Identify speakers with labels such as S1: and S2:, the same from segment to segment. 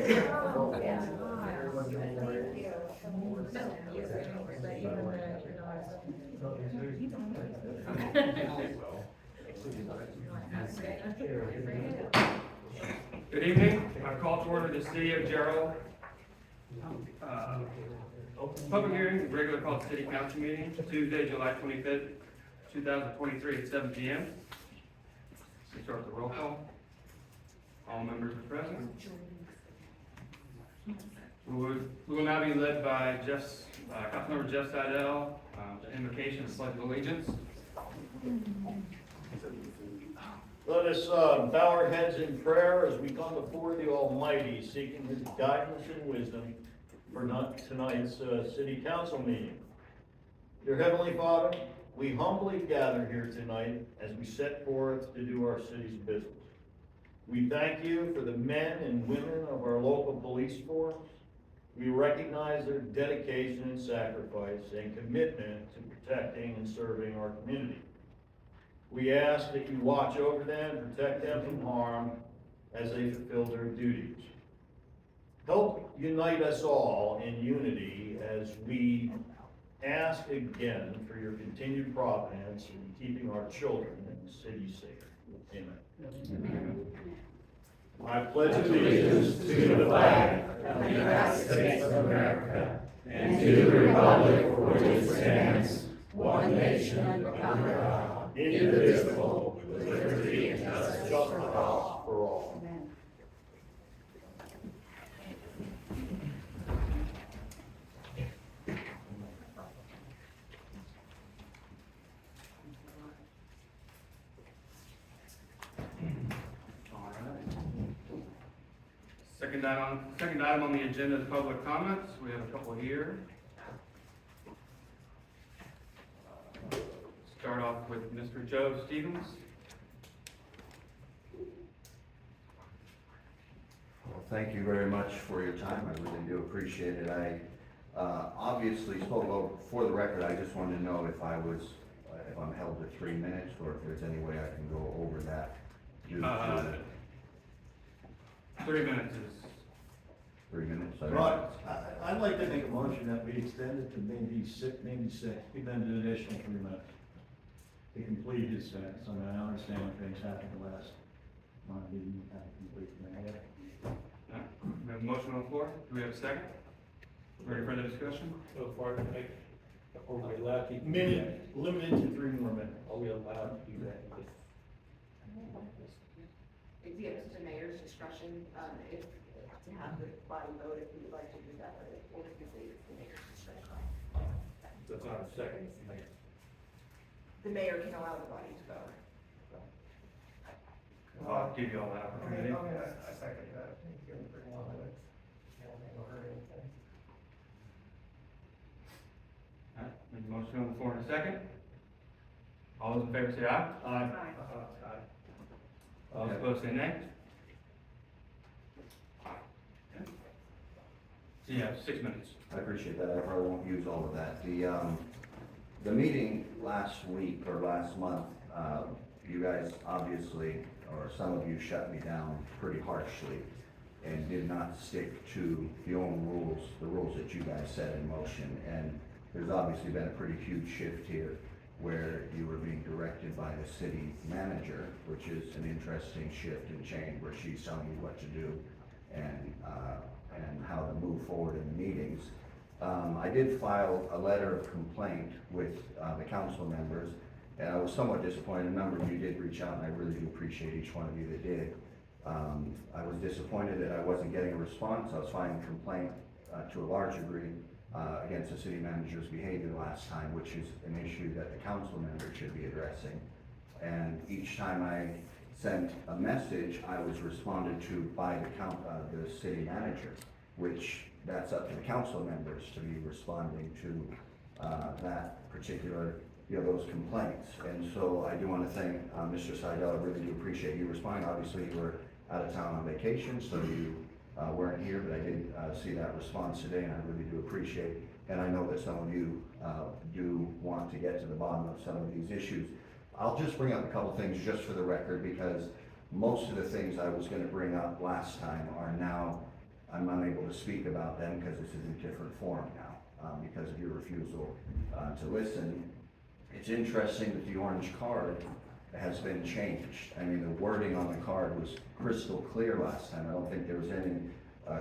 S1: Good evening. I call to order the City of Jarrell public hearing, regular called City Council meeting, Tuesday, July 25th, 2023 at 7 p.m. We start with the roll call. All members are present. We will now be led by Councilmember Jeff Seidel, invocation and pledge of allegiance.
S2: Let us bow our heads in prayer as we come before the Almighty, seeking His guidance and wisdom for tonight's City Council meeting. Dear Heavenly Father, we humbly gather here tonight as we set forth to do our city's business. We thank you for the men and women of our local police force. We recognize their dedication and sacrifice and commitment to protecting and serving our community. We ask that you watch over them, protect them from harm as they fulfill their duties. Help unite us all in unity as we ask again for your continued providence in keeping our children and the city safe. Amen. Amen. I pledge allegiance to the flag of the United States of America and to the republic for which it stands, one nation under God, indivisible, with liberty and justice for all.
S1: Second item on the agenda is public comments. We have a couple here. Start off with Mr. Joe Stevens.
S3: Well, thank you very much for your time. I really do appreciate it. I obviously spoke about, for the record, I just wanted to know if I'm held to 3 minutes or if there's any way I can go over that.
S1: 3 minutes is
S3: 3 minutes.
S2: Right, I'd like to make a motion that we extend it to maybe six, give them an additional 3 minutes to complete his sentence. I mean, I understand when things happened the last month, we didn't have to complete them.
S1: We have a motion on the floor. Do we have a second? Ready for the discussion?
S4: So far to make, are we allowed to?
S2: Limited to 3 more minutes.
S4: Are we allowed to do that?
S5: It's the mayor's discretion, if, to have the body vote if we would like to do that, or if it's the mayor's discretion.
S4: That's not a second.
S5: The mayor can allow the body to vote.
S1: I'll give you all that opportunity.
S6: I second that. I think you're pretty well with it. I don't think we'll hurt anything.
S1: All right, there's a motion on the floor in a second. All those in favor say aye.
S2: Aye.
S1: All those opposed say nay. Okay. So you have 6 minutes.
S3: I appreciate that. I probably won't use all of that. The meeting last week or last month, you guys obviously, or some of you shut me down pretty harshly and did not stick to the rules that you guys set in motion. And there's obviously been a pretty huge shift here where you were being directed by the city manager, which is an interesting shift and change where she's telling you what to do and how to move forward in the meetings. I did file a letter of complaint with the council members, and I was somewhat disappointed. A number of you did reach out, and I really do appreciate each one of you that did. I was disappointed that I wasn't getting a response. I was filing a complaint to a large degree against the city manager's behavior last time, which is an issue that the council member should be addressing. And each time I sent a message, I was responded to by the city manager, which that's up to the council members to be responding to that particular, those complaints. And so I do want to thank Mr. Seidel. I really do appreciate you responding. Obviously, you were out of town on vacation, so you weren't here, but I did see that response today, and I really do appreciate. And I know that some of you do want to get to the bottom of some of these issues. I'll just bring up a couple things just for the record, because most of the things I was going to bring up last time are now I'm unable to speak about them because this is a different forum now, because of your refusal to listen. It's interesting that the orange card has been changed. I mean, the wording on the card was crystal clear last time. I don't think there was any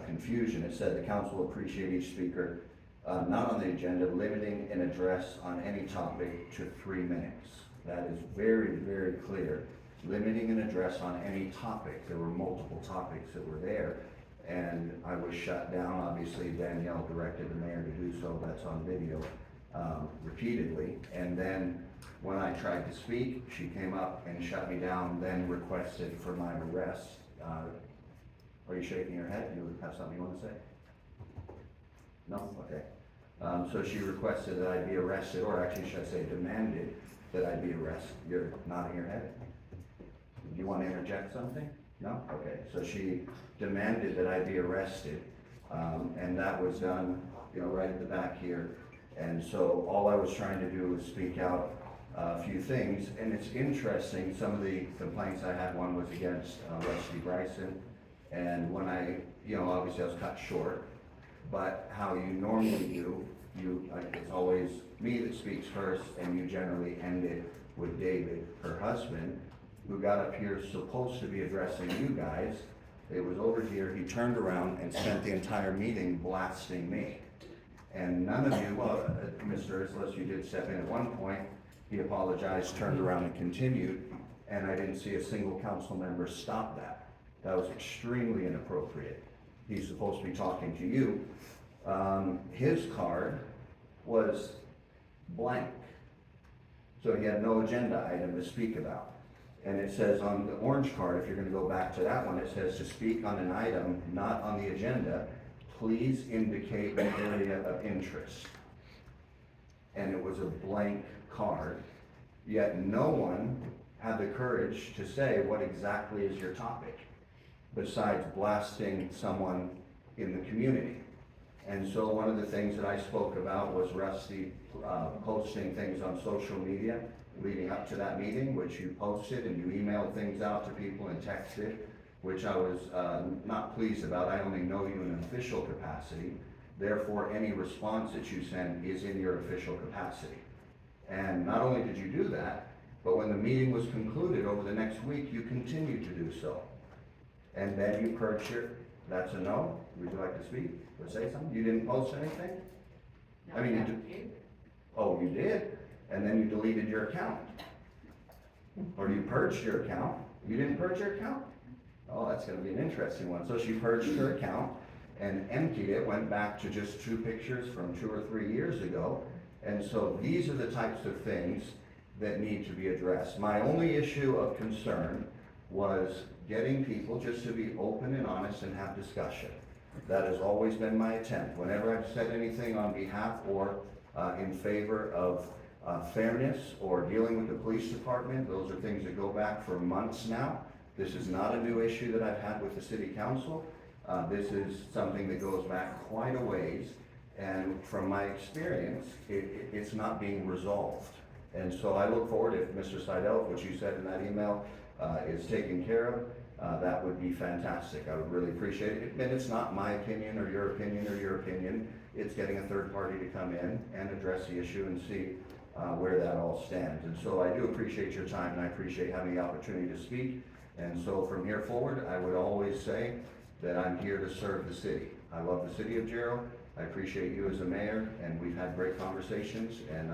S3: confusion. It said the council will appreciate each speaker not on the agenda, limiting an address on any topic to 3 minutes. That is very, very clear. Limiting an address on any topic. There were multiple topics that were there, and I was shut down. Obviously, Danielle directed the mayor to do so. That's on video repeatedly. And then when I tried to speak, she came up and shut me down, then requested for my arrest. Are you shaking your head? You have something you want to say? No? Okay. So she requested that I be arrested, or actually should I say demanded that I be arrested. You're nodding your head? Do you want to interject something? No? Okay. So she demanded that I be arrested, and that was done, right at the back here. And so all I was trying to do was speak out a few things, and it's interesting, some of the complaints I had, one was against Rusty Bryson, and when I, obviously I was cut short, but how you normally do, it's always me that speaks first, and you generally end it with David, her husband, who got up here supposed to be addressing you guys. It was over here, he turned around and spent the entire meeting blasting me. And none of you, well, Mr. Islis, you did step in at one point, he apologized, turned around and continued, and I didn't see a single council member stop that. That was extremely inappropriate. He's supposed to be talking to you. His card was blank. So he had no agenda item to speak about. And it says on the orange card, if you're gonna go back to that one, it says to speak on an item not on the agenda, please indicate an area of interest. And it was a blank card, yet no one had the courage to say what exactly is your topic, besides blasting someone in the community. And so one of the things that I spoke about was Rusty posting things on social media leading up to that meeting, which you posted and you emailed things out to people and texted, which I was not pleased about. I only know you in an official capacity. Therefore, any response that you send is in your official capacity. And not only did you do that, but when the meeting was concluded over the next week, you continued to do so. And then you purged your, that's a no? Would you like to speak or say something? You didn't post anything?
S5: No,
S3: I mean,
S5: no,
S3: you Oh, you did? And then you deleted your account? Or you purged your account? You didn't purge your account? Oh, that's gonna be an interesting one. So she purged her account and emptied it, went back to just 2 pictures from 2 or 3 years ago. And so these are the types of things that need to be addressed. My only issue of concern was getting people just to be open and honest and have discussion. That has always been my attempt. Whenever I've said anything on behalf or in favor of fairness or dealing with the police department, those are things that go back for months now. This is not a new issue that I've had with the city council. This is something that goes back quite a ways. And from my experience, it's not being resolved. And so I look forward, if Mr. Seidel, what you said in that email, is taken care of, that would be fantastic. I would really appreciate it. And it's not my opinion or your opinion or your opinion. It's getting a third party to come in and address the issue and see where that all stands. And so I do appreciate your time, and I appreciate having the opportunity to speak. And so from here forward, I would always say that I'm here to serve the city. I love the city of Jarrell. I appreciate you as a mayor, and we've had great conversations, and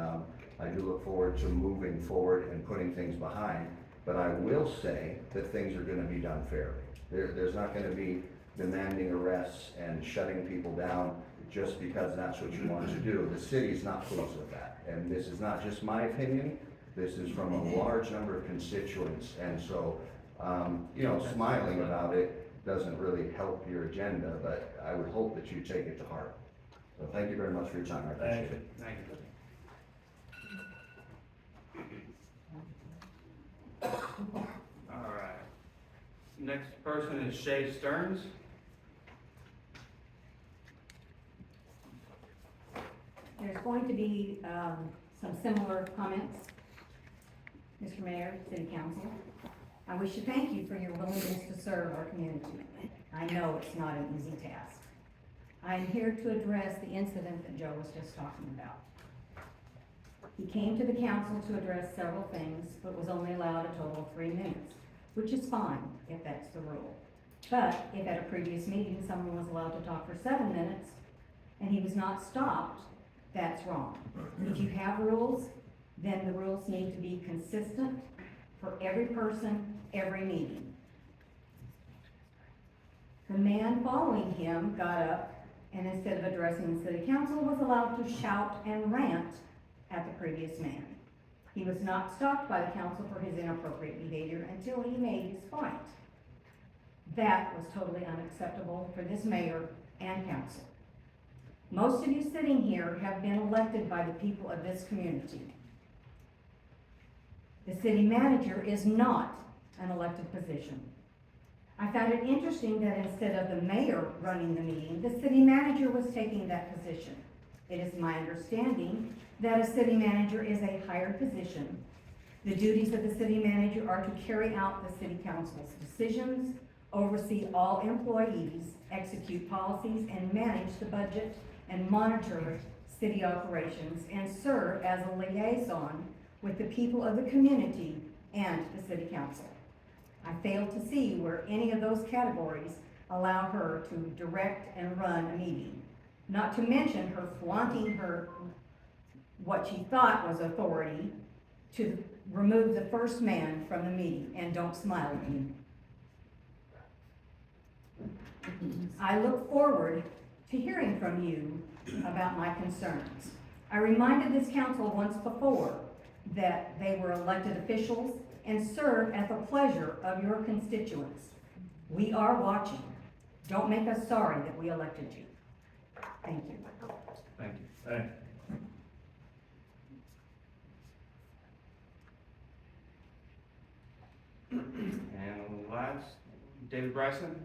S3: I do look forward to moving forward and putting things behind. But I will say that things are gonna be done fairly. There's not gonna be demanding arrests and shutting people down just because that's what you want to do. The city's not pleased with that. And this is not just my opinion, this is from a large number of constituents. And so, smiling about it doesn't really help your agenda, but I would hope that you take it to heart. So thank you very much for your time, I appreciate it.
S1: Thank you. All right. Next person is Shay Stearns.
S7: There's going to be some similar comments, Mr. Mayor, City Council. I wish to thank you for your willingness to serve our community. I know it's not an easy task. I am here to address the incident that Joe was just talking about. He came to the council to address several things, but was only allowed a total of 3 minutes, which is fine if that's the rule. But if at a previous meeting, someone was allowed to talk for 7 minutes and he was not stopped, that's wrong. If you have rules, then the rules need to be consistent for every person, every meeting. The man following him got up and instead of addressing the city council was allowed to shout and rant at the previous man. He was not stopped by the council for his inappropriate behavior until he made his point. That was totally unacceptable for this mayor and council. Most of you sitting here have been elected by the people of this community. The city manager is not an elected position. I found it interesting that instead of the mayor running the meeting, the city manager was taking that position. It is my understanding that a city manager is a hired position. The duties of the city manager are to carry out the city council's decisions, oversee all employees, execute policies, and manage the budget and monitor city operations, and serve as a liaison with the people of the community and the city council. I fail to see where any of those categories allow her to direct and run a meeting. Not to mention her flaunting her, what she thought was authority to remove the first man from the meeting, and don't smile at me. I look forward to hearing from you about my concerns. I reminded this council once before that they were elected officials and serve at the pleasure of your constituents. We are watching. Don't make us sorry that we elected you. Thank you.
S1: Thank you.
S2: Thanks.
S1: And last, David Bryson.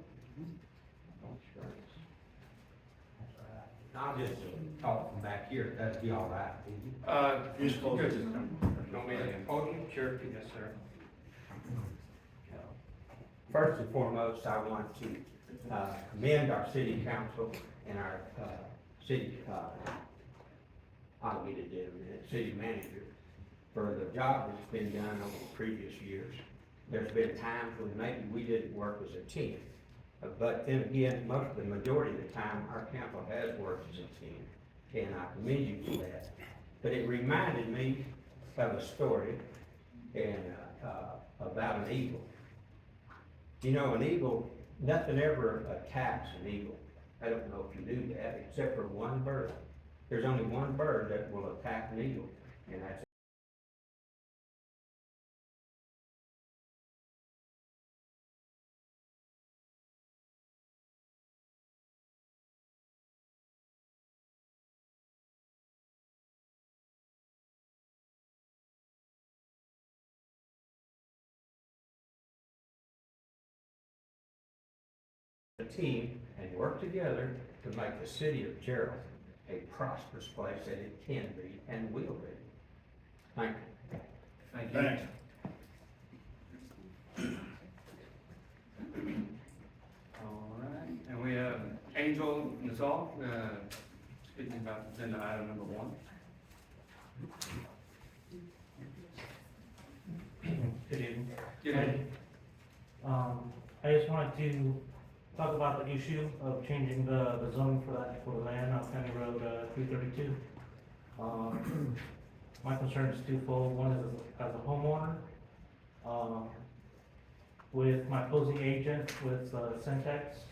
S8: I'll just talk from back here, that'd be all right.
S2: Just close
S1: Good.
S2: it.
S1: Don't be a podium, sure, yes, sir.
S8: First and foremost, I want to commend our city council and our city, I'll get it in a minute, city manager for the job that's been done over the previous years. There's been times when maybe we didn't work as a team, but then again, the majority of the time, our council has worked as a team, and I commend you for that. But it reminded me of a story and about an eagle. You know, an eagle, nothing ever attacks an eagle. I don't know if you knew that, except for one bird. There's only one bird that will attack an eagle, and that's a team and work together to make the city of Jarrell a prosperous place that it can be and will be. Thank you.
S1: Thank you.
S2: Thanks.
S1: All right, and we have Angel Nazal, speaking about agenda item number 1.
S9: Good evening.
S1: Good evening.
S9: I just wanted to talk about the issue of changing the zoning for the land on County Road 332. My concern is twofold. One is as a homeowner, with my closing agent with Centex,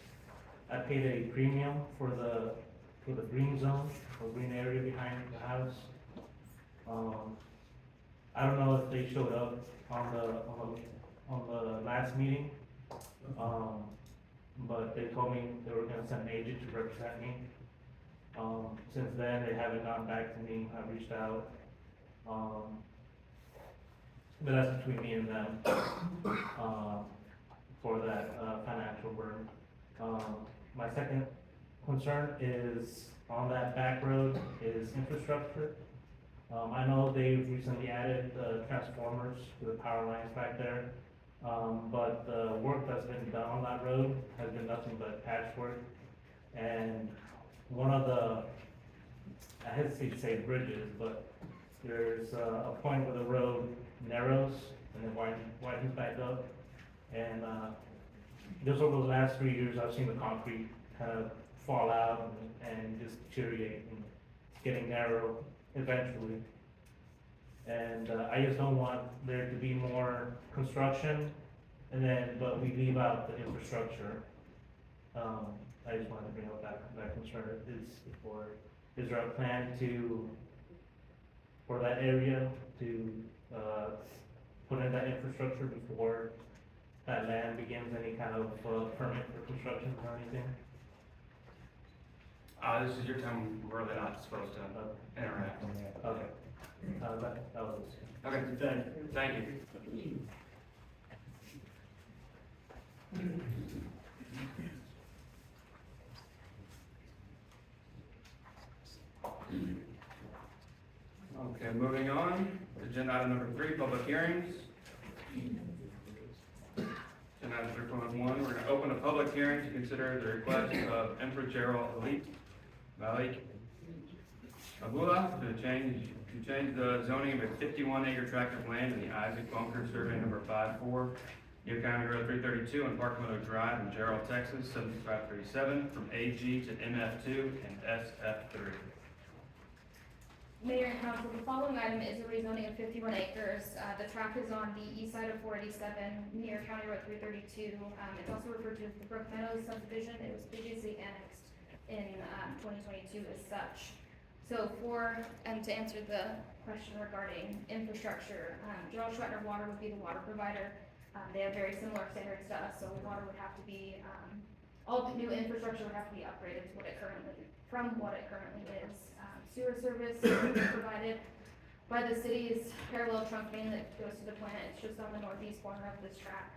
S9: I paid a premium for the green zone, or green area behind the house. I don't know if they showed up on the last meeting, but they told me they were gonna send an agent to represent me. Since then, they haven't gotten back to me. I've reached out. But that's between me and them, for that, financial burden. My second concern is on that back road is infrastructure. I know they've recently added, transformers to the power lines back there. But the work that's been done on that road has been nothing but patchwork. And one of the, I hesitate to say bridges, but there's a point where the road narrows and then widens back up. And, just over the last 3 years, I've seen the concrete kind of fall out and just deteriorate, and it's getting narrow eventually. And, I just don't want there to be more construction, and then, but we leave out the infrastructure. I just wanted to bring up that concern. Is there a plan for that area to, put in that infrastructure before that land begins any kind of, permit for construction or anything?
S1: This is your time, we're really not supposed to interact.
S9: Okay. That was.
S1: Okay,
S2: Thank you.
S1: thank you. Okay, moving on, agenda item number 3, public hearings. Agenda item 3.1, we're gonna open a public hearing to consider the request of Emperor Jarrell Elite Valley Agula to change the zoning of a 51-acre tract of land in the Isaac Bunker Survey number 54, New County Road 332 and Park Meadow Drive in Jarrell, Texas, 7537, from AG to MF2 and SF3.
S10: Mayor and Council, the following item is a rezoning of 51 acres. The tract is on the east side of 487 near County Road 332. It's also referred to as the Brook Meadows subdivision. It was previously annexed in 2022 as such. So to answer the question regarding infrastructure, Jarrell Schwettner Water would be the water provider. They have very similar standards to us, so water would have to be, all the new infrastructure would have to be upgraded to from what it currently is. Sewer service is provided by the city's parallel trunk main that goes to the plant. It's just on the northeast corner of this tract.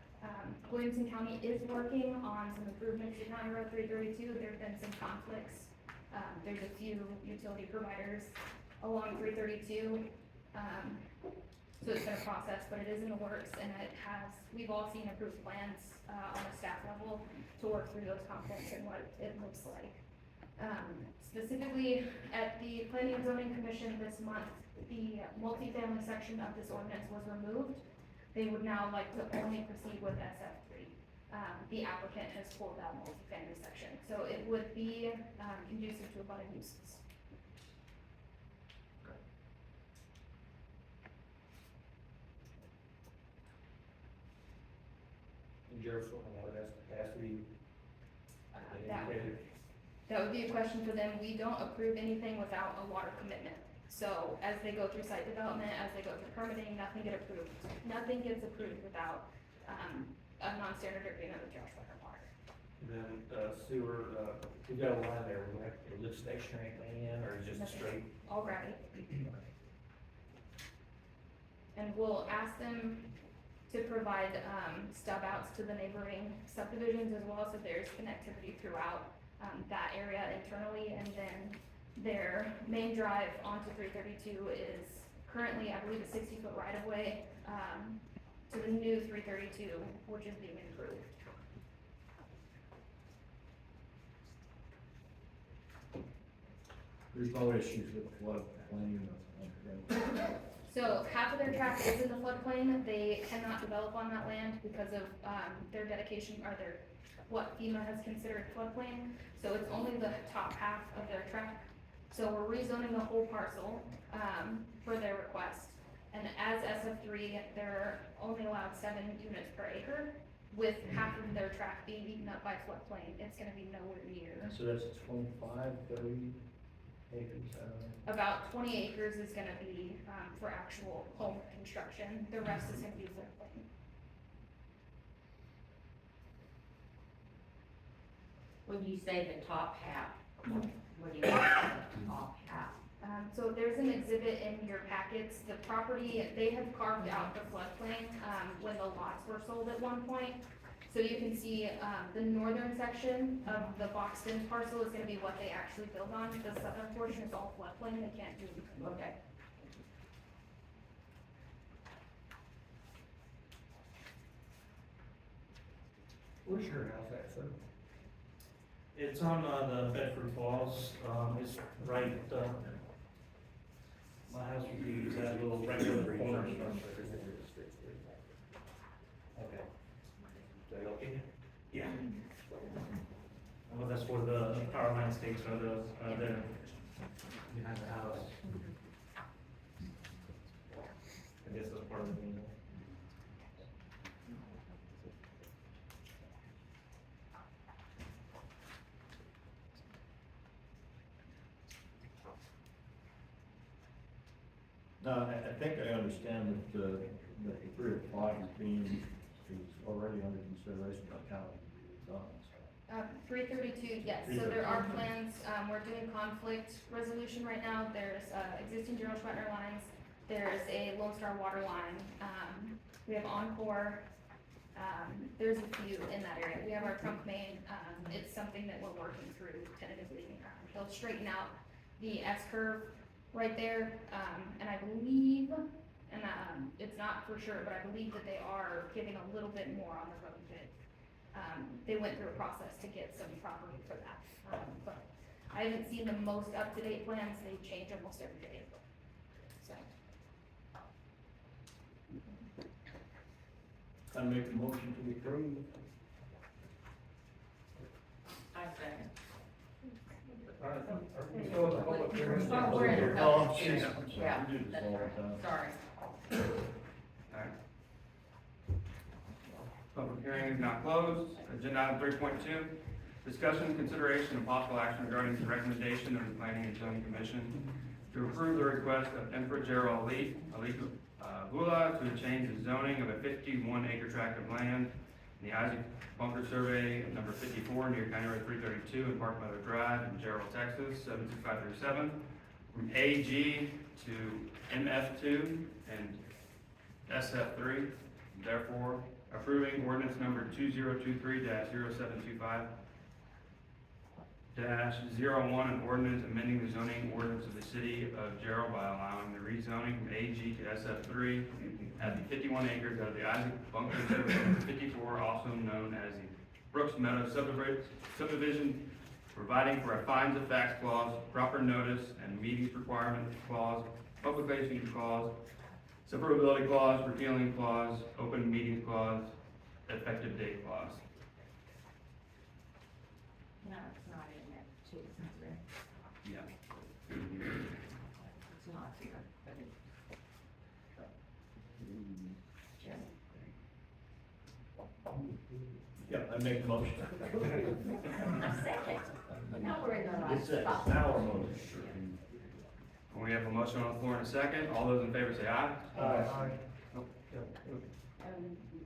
S10: Williamson County is working on some improvements to County Road 332. There have been some conflicts. There's a few utility providers along 332. So it's been a process, but it is in the works, and we've all seen approved plans on the staff level to work through those conflicts and what it looks like. Specifically, at the Planning and Zoning Commission this month, the multifamily section of this ordinance was removed. They would now like to only proceed with SF3. The applicant has pulled out multifamily section, so it would be conducive to abutting uses.
S4: Jarrell, has to be.
S10: That would be a question for them. We don't approve anything without a water commitment. So as they go through site development, as they go through permitting, nothing gets approved without a non-standard agreement with Jarrell Schwettner Water.
S4: Then, sewer, we got a line there, we have a lift station or anything in, or is it just a straight?
S10: All gravity. And we'll ask them to provide stub outs to the neighboring subdivisions as well, so there's connectivity throughout that area internally. And then their main drive onto 332 is currently, I believe, a 60-foot right-of-way to the new 332, which is being improved.
S6: There's no issues with floodplain.
S10: So half of their tract is in the floodplain. They cannot develop on that land because of their dedication, or what FEMA has considered floodplain. So it's only the top half of their tract. So we're rezoning the whole parcel for their request. And as SF3, they're only allowed 7 units per acre. With half of their tract being eaten up by floodplain, it's gonna be nowhere near.
S2: So that's 25, 30 acres, I don't know.
S10: About 20 acres is gonna be for actual home construction. The rest is gonna be floodplain.
S5: When you say the top half, what do you mean by the top half?
S10: So there's an exhibit in your packets. The property, they have carved out the floodplain when the lots were sold at one point. So you can see the northern section of the Boxton parcel is gonna be what they actually build on. The southern portion is all floodplain. They can't do anything.
S5: Okay.
S4: Where's your house at, sir?
S9: It's on, the Bedford Falls, it's right, my house would be that little regular corner structure. Okay.
S4: So you okay?
S9: Yeah. Well, that's where the power line stakes are, there, behind the house. I guess that's part of the meeting.
S2: Now, I think I understand that the 3 o'clock is already under consideration by county. Done,
S10: 332, yes, so there are plans, we're doing conflict resolution right now, there's, existing Jarrell Schwetner lines, there's a Lone Star water line, we have Encore, there's a few in that area, we have our trunk main, it's something that we're working through tentatively. He'll straighten out the S-curve right there, and I believe, and, it's not for sure, but I believe that they are giving a little bit more on the road bit. They went through a process to get some property for that, but I haven't seen the most up-to-date plans, they change almost every day. So,
S2: I make a motion to approve.
S6: I second.
S4: All right, are we still in the public hearing?
S6: Oh, we're in the
S2: Oh,
S6: public hearing. Yeah,
S2: We do this
S6: that's
S2: all the
S6: right,
S2: time.
S6: sorry.
S1: Alright. Public hearing is now closed. Agenda item 3.2, discussion, consideration, and possible action regarding the recommendation of the Planning and Zoning Commission to approve the request of Jarrell Bula to change the zoning of a 51-acre tract of land in the Isaac Bunker Survey number 54 near County Road 332 and Park Meadow Drive in Jarrell, Texas, 76537, from AG to MF2 and SF3, therefore approving ordinance number 2023-0725 -01, an ordinance amending the zoning ordinance of the city of Jarrell by allowing the rezoning from AG to SF3 at the 51 acres out of the Isaac Bunker Survey number 54, also known as the Brooks Meadow subdivision, providing for a findings of facts clause, proper notice and meetings requirement clause, public facing clause, severability clause, repealing clause, open meetings clause, effective date clause.
S6: No, it's not in there, too, is it?
S1: Yeah.
S6: It's not here, but it. Jim?
S2: Yeah, I make a motion.
S6: I second. Now we're in the right
S2: It's
S6: spot.
S2: now our motion.
S1: We have a motion on the floor in a second. All those in favor say aye.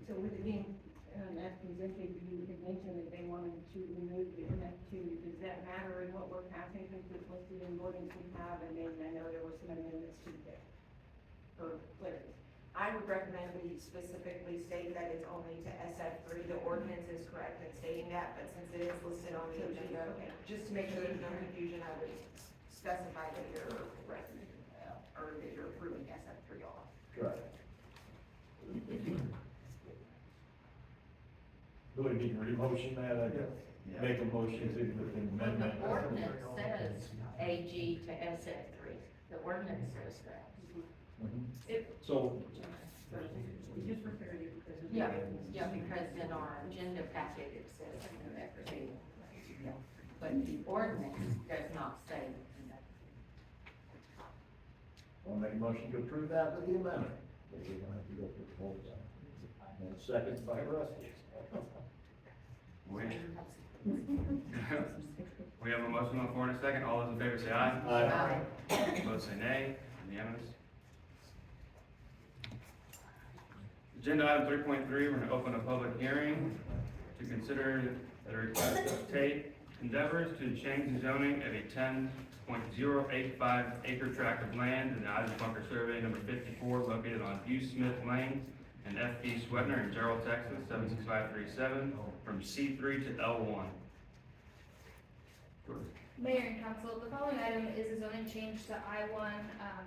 S11: So with it being, as presented, you had mentioned that they wanted to remove the MF2. Does that matter in what we're passing, since it's listed in ordinance we have, and then I know there were some amendments to that?
S5: For clarity. I would recommend we specifically state that it's only to SF3. The ordinance is correct in stating that, but since it is listed on the agenda, just to make sure there's no confusion, I would specify that you're or that you're approving SF3 off.
S2: Correct. Do we need to re-motion that, I guess? Make a motion to with an
S6: Well,
S2: amendment.
S6: the ordinance says AG to SF3, the ordinance says that.
S2: Mhm. So,
S11: Just for clarity, because.
S6: Yeah, yeah, because in our agenda packet, it says MF2. Yeah. But the ordinance does not say that.
S2: I'll make a motion to approve that with the amendment. We're gonna have to go through the whole thing. And second by Rusty.
S1: We have a motion on the floor in a second. All those in favor say aye.
S2: Aye.
S1: Opposed say nay. Unanimous. Agenda item 3.3, we're going to open a public hearing to consider the request of Tate Endeavors to change the zoning of a 10.085 acre tract of land in the Isaac Bunker Survey number 54 located on Hugh Smith Lane and F.B. Swetner in Jarrell, Texas, 76537, from C3 to L1.
S10: Mayor and council, the following item is a zoning change to I-1,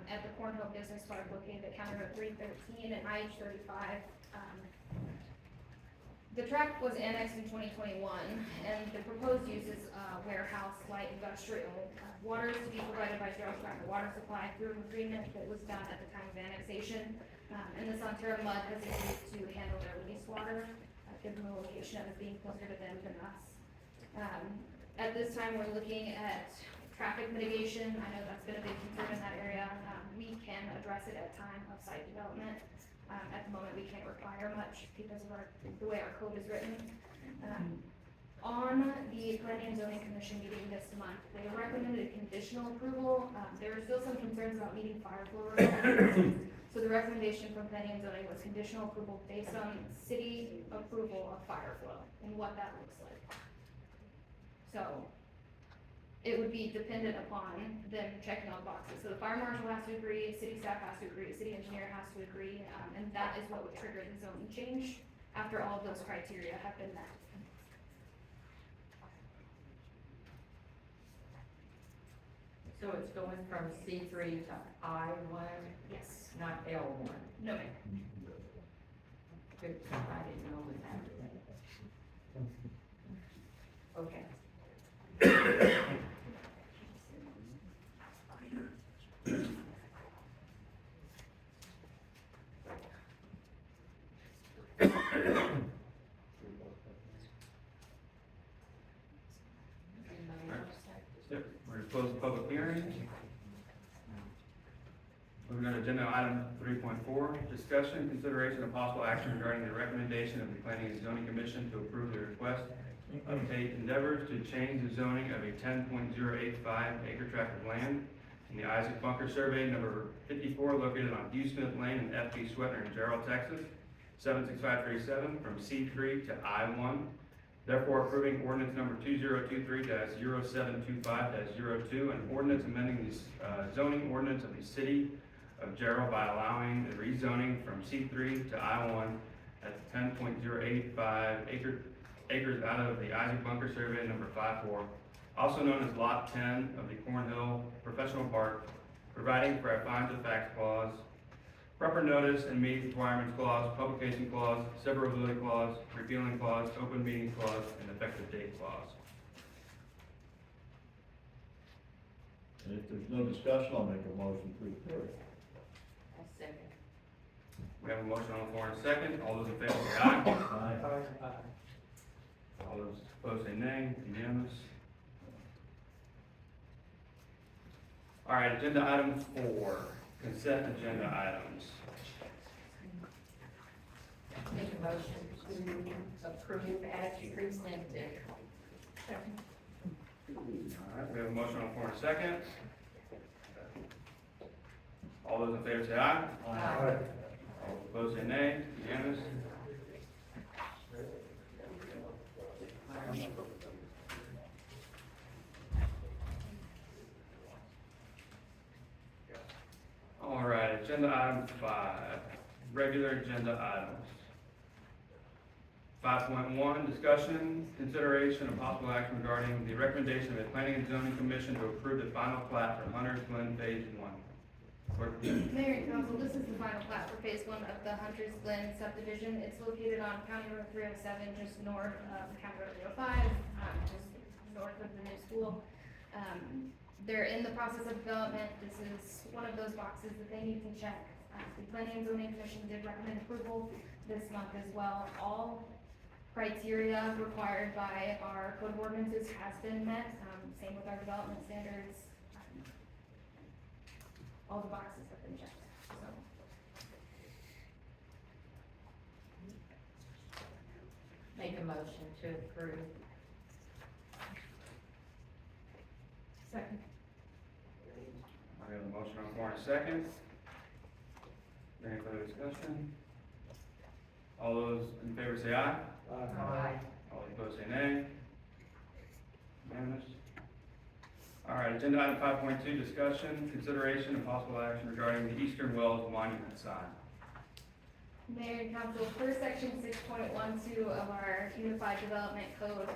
S10: at the Cornhill Business Park located at County Road 313 and IH 35. The tract was annexed in 2021, and the proposed use is warehouse, light industrial. Water is to be provided by Jarrell Tract Water Supply through an agreement that was done at the time of annexation. And the Sonterra Mud has agreed to handle their release water, given the location of it being closer to them than us. At this time, we're looking at traffic mitigation. I know that's been a big concern in that area. We can address it at time of site development. At the moment, we can't require much because of the way our code is written. On the Planning and Zoning Commission meeting this month, they recommended conditional approval. There are still some concerns about meeting fire flow requirements. So the recommendation from Planning and Zoning was conditional approval based on city approval of fire flow and what that looks like. So it would be dependent upon them checking all the boxes. So the fire marshal has to agree, city staff has to agree, city engineer has to agree, and that is what would trigger the zoning change after all of those criteria have been met.
S6: So it's going from C3 to I1,
S10: Yes.
S6: not L1.
S10: No, ma'am.
S6: Good, I didn't know that. Okay.
S1: Yep, we're gonna close the public hearing. Moving on to agenda item 3.4, discussion, consideration, of possible action regarding the recommendation of the Planning and Zoning Commission to approve the request of Tate Endeavors to change the zoning of a 10.085 acre tract of land in the Isaac Bunker Survey number 54 located on Hugh Smith Lane and F.B. Sweatner in Jarrell, Texas, 76537 from C3 to I1. Therefore approving ordinance number 2023-0725-02 and ordinance amending the zoning ordinance of the city of Jarrell by allowing the rezoning from C3 to I1 at 10.085 acres out of the Isaac Bunker Survey number 54, also known as Lot 10 of the Cornhill Professional Park, providing for a findings of facts clause, proper notice and meet requirements clause, publication clause, severability clause, repealing clause, open meeting clause, and effective date clause.
S2: And if there's no discussion, I'll make a motion to approve.
S6: I'll second.
S1: We have a motion on the floor and a second. All those in favor say aye. All those opposed say nay. Unanimous. All right, agenda item 4, consent agenda items.
S6: Make a motion to approve as presented.
S1: All right, we have a motion on the floor and a second. All those in favor say aye.
S6: Aye.
S1: All opposed say nay. Unanimous. All right, agenda item 5, regular agenda items. 5.1, discussion, consideration, and possible action regarding the recommendation of the Planning and Zoning Commission to approve the final plat for Hunter's Glen Phase 1.
S10: Mayor and council, this is the final plat for phase 1 of the Hunter's Glen subdivision. It's located on County Road 307, just north of County Road 305, just north of the new school. They're in the process of development. This is one of those boxes that they need to check. The Planning and Zoning Commission did recommend approval this month as well. All criteria required by our code of ordinances has been met, same with our development standards. All the boxes have been checked, so.
S6: Make a motion to approve.
S11: Second.
S1: I have a motion on the floor in a second. Any further discussion? All those in favor say aye.
S6: Aye.
S1: All opposed say nay. Unanimous. All right, agenda item 5.2, discussion, consideration, and possible action regarding the Eastern Wells Monument sign.
S10: Mayor and council, per section 6.12 of our Unified Development Code,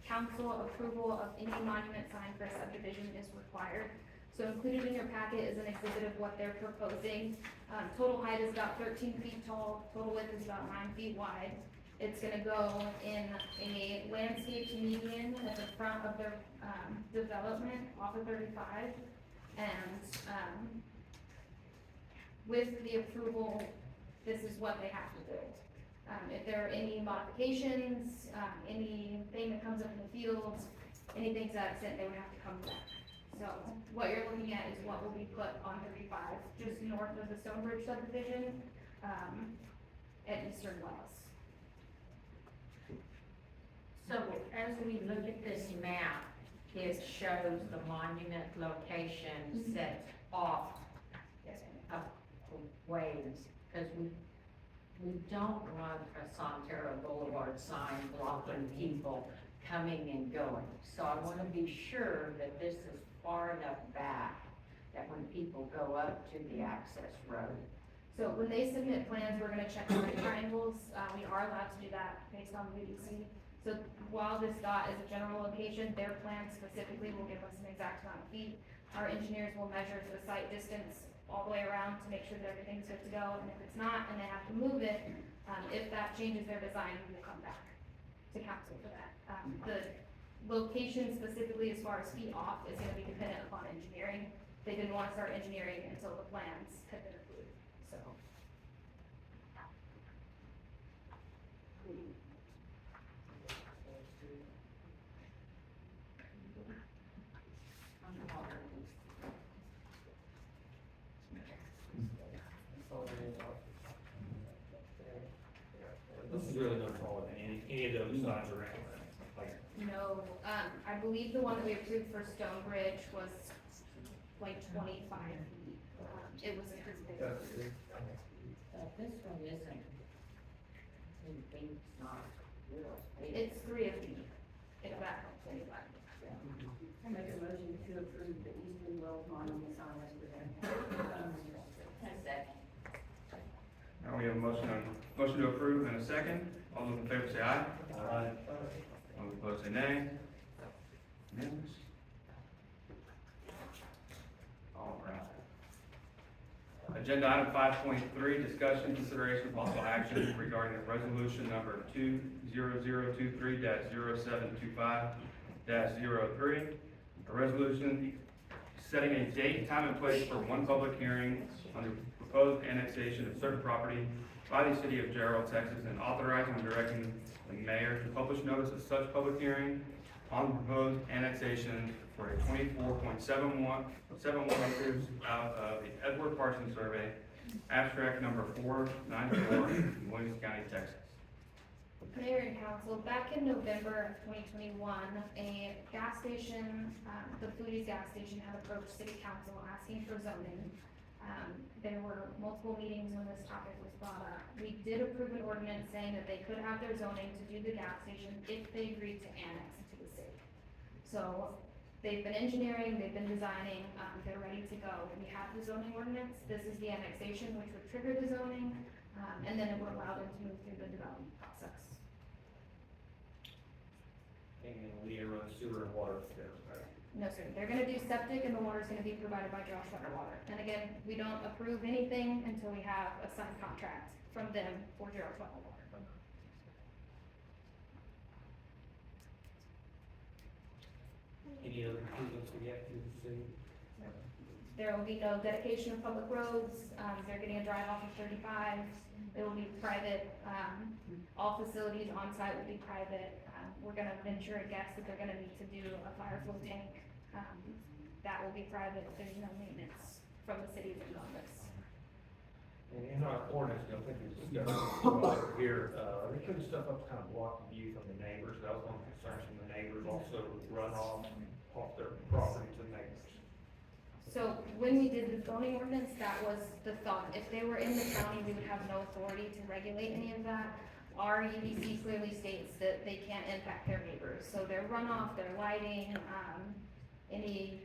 S10: council approval of any monument sign for a subdivision is required. So included in your packet is an exhibit of what they're proposing. Total height is about 13 feet tall, total width is about 9 feet wide. It's gonna go in a landscaped median at the front of their, development off of 35. And, with the approval, this is what they have to build. If there are any modifications, anything that comes up in the fields, anything to that extent, they would have to come back. So what you're looking at is what will be put on 35, just north of the Stonebridge subdivision, at Eastern Wells.
S6: So as we look at this map, it shows the monument location set off
S10: Yes, ma'am.
S6: a ways, because we don't want a Sonterra Boulevard sign blocking people coming and going. So I want to be sure that this is far enough back that when people go up to the access road.
S10: So when they submit plans, we're gonna check the right triangles. We are allowed to do that based on VDC. So while this dot is a general location, their plan specifically will give us an exact amount of feet. Our engineers will measure the site distance all the way around to make sure that everything's good to go. And if it's not, and they have to move it, if that changes their design, we will come back to council for that. The location specifically as far as feet off is gonna be dependent upon engineering. They didn't wanna start engineering until the plans had been approved, so.
S4: This is really no taller than any of those signs around, like,
S10: No, I believe the one that we approved for Stonebridge was like 25 feet. It was a pretty big one.
S6: This one isn't, it's not real.
S10: It's 3 of feet, if that helps anybody.
S11: I make a motion to approve the Eastern Wells monument sign as presented.
S6: A second.
S1: Now we have a motion to approve and a second. All those in favor say aye. Aye. All those opposed say nay. Unanimous? All right. Agenda item 5.3, discussion, consideration, possible action regarding the resolution number 20023-0725-03. A resolution setting a date, time, and place for one public hearing on the proposed annexation of certain property by the city of Jarrell, Texas, and authorizing and directing the mayor to publish notice of such public hearing on proposed annexation for a 24.71 acres out of the Edward Parsons Survey, abstract number 494, in Williams County, Texas.
S10: Mayor and council, back in November of 2021, a gas station, the Foodies gas station had approached city council asking for zoning. There were multiple meetings when this topic was brought up. We did approve an ordinance saying that they could have their zoning to do the gas station if they agreed to annex it to the city. So they've been engineering, they've been designing, they're ready to go. We have the zoning ordinance, this is the annexation which would trigger the zoning, and then it would allow them to move through the development process.
S4: and we run sewer and water there, right?
S10: No, sir, they're gonna do septic and the water's gonna be provided by Josh Water Water. And again, we don't approve anything until we have a signed contract from them for Josh Water Water.
S4: Any other improvements we have to see?
S10: There will be no dedication of public roads, they're getting a drive off of 35, it will be private, all facilities on site will be private. We're gonna venture a guess that they're gonna need to do a fire flow tank, that will be private, there's no maintenance from the city's office.
S4: And in our ordinance, I think it's discussed here, they putting stuff up to kind of block the view from the neighbors, that was one concern from the neighbors, also runoff off their property to neighbors.
S10: So when we did the zoning ordinance, that was the thought. If they were in the county, we would have no authority to regulate any of that. Our UDC clearly states that they can't impact their neighbors. So their runoff, their lighting, any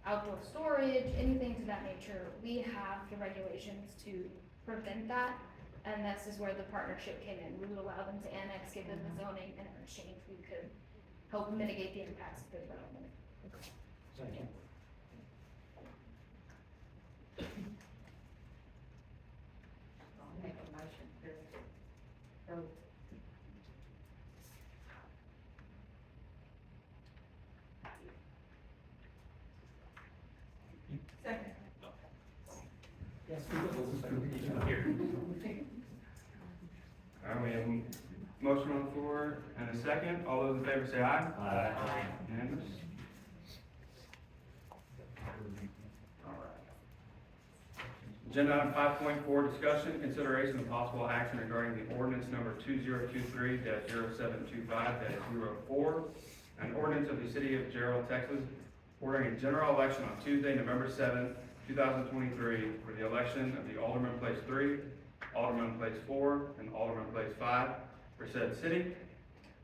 S10: outdoor storage, anything to that nature, we have the regulations to prevent that. And this is where the partnership came in. We would allow them to annex, give them the zoning, and in exchange, we could help mitigate the impacts of the development.
S4: Thank you.
S6: I'll make a motion to
S5: Second.
S4: Yes, we will. Here.
S1: All right, we have a motion on the floor and a second. All those in favor say aye.
S4: Aye.
S1: Unanimous? All right. Agenda item 5.4, discussion, consideration, and possible action regarding the ordinance number 2023-0725-04, an ordinance of the city of Jarrell, Texas, ordering a general election on Tuesday, November 7th, 2023, for the election of the Alderman Place 3, Alderman Place 4, and Alderman Place 5 for said city,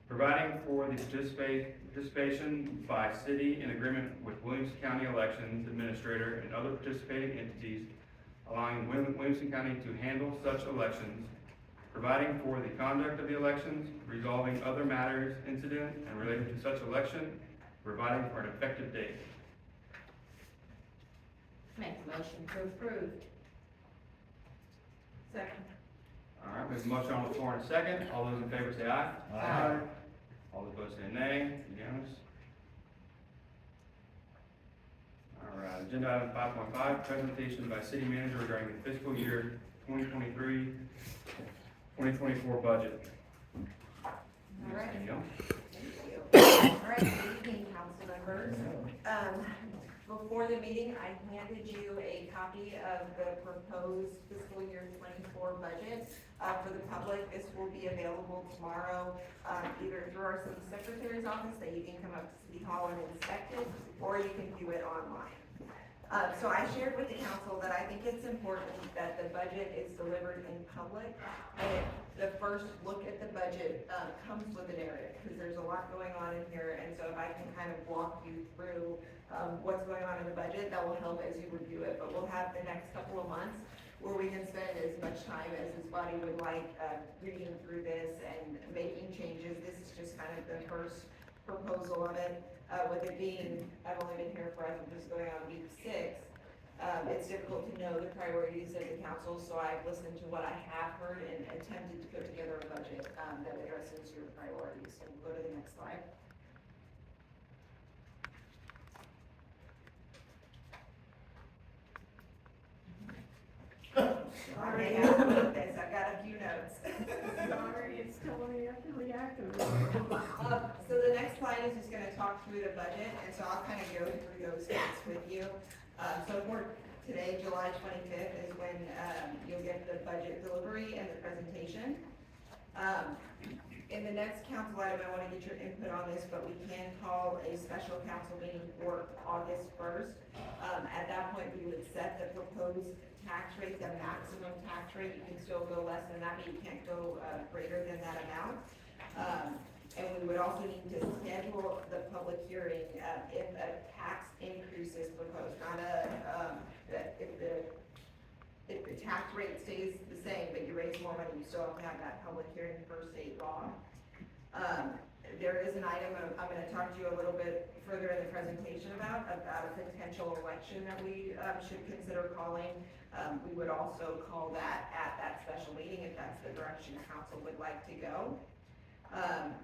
S1: providing for the participation by city in agreement with Williamson County Elections Administrator and other participating entities, allowing Williamson County to handle such elections, providing for the conduct of the elections, resolving other matters incident and related to such election, providing for an effective date.
S6: Make a motion to approve.
S5: Second.
S1: All right, we have a motion on the floor and a second. All those in favor say aye.
S6: Aye.
S1: All opposed say nay. Unanimous? All right, agenda item 5.5, presentation by city manager regarding the fiscal year 2023-2024 budget.
S5: All right.
S1: Danielle?
S5: Thank you. All right, good evening, council members. Before the meeting, I handed you a copy of the proposed fiscal year 24 budget. For the public, this will be available tomorrow, either through our city secretary's office, that you can come up to City Hall and inspect it, or you can view it online. So I shared with the council that I think it's important that the budget is delivered in public, and the first look at the budget comes with a narrative, because there's a lot going on in here, and so if I can kind of walk you through what's going on in the budget, that will help as you review it. But we'll have the next couple of months where we can spend as much time as this body would like reading through this and making changes. This is just kind of the first proposal of it. With it being, I've only been here for, I think this is going on week 6, it's difficult to know the priorities of the council, so I've listened to what I have heard and attempted to put together a budget that addresses your priorities. So we'll go to the next slide. I already have to look this, I've got a few notes.
S11: Sorry, it's telling me I have to react to it.
S5: So the next slide is just gonna talk through the budget, and so I'll kind of go through those things with you. So for today, July 25th, is when you'll get the budget delivery and the presentation. In the next council item, I want to get your input on this, but we can call a special council meeting for August 1st. At that point, we would set the proposed tax rate, the maximum tax rate. You can still go less than that, but you can't go greater than that amount. And we would also need to schedule the public hearing if a tax increase is proposed, not if the tax rate stays the same, but you raise more money, you still have to have that public hearing for state law. There is an item I'm gonna talk to you a little bit further in the presentation about a potential election that we should consider calling. We would also call that at that special meeting if that's the direction council would like to go.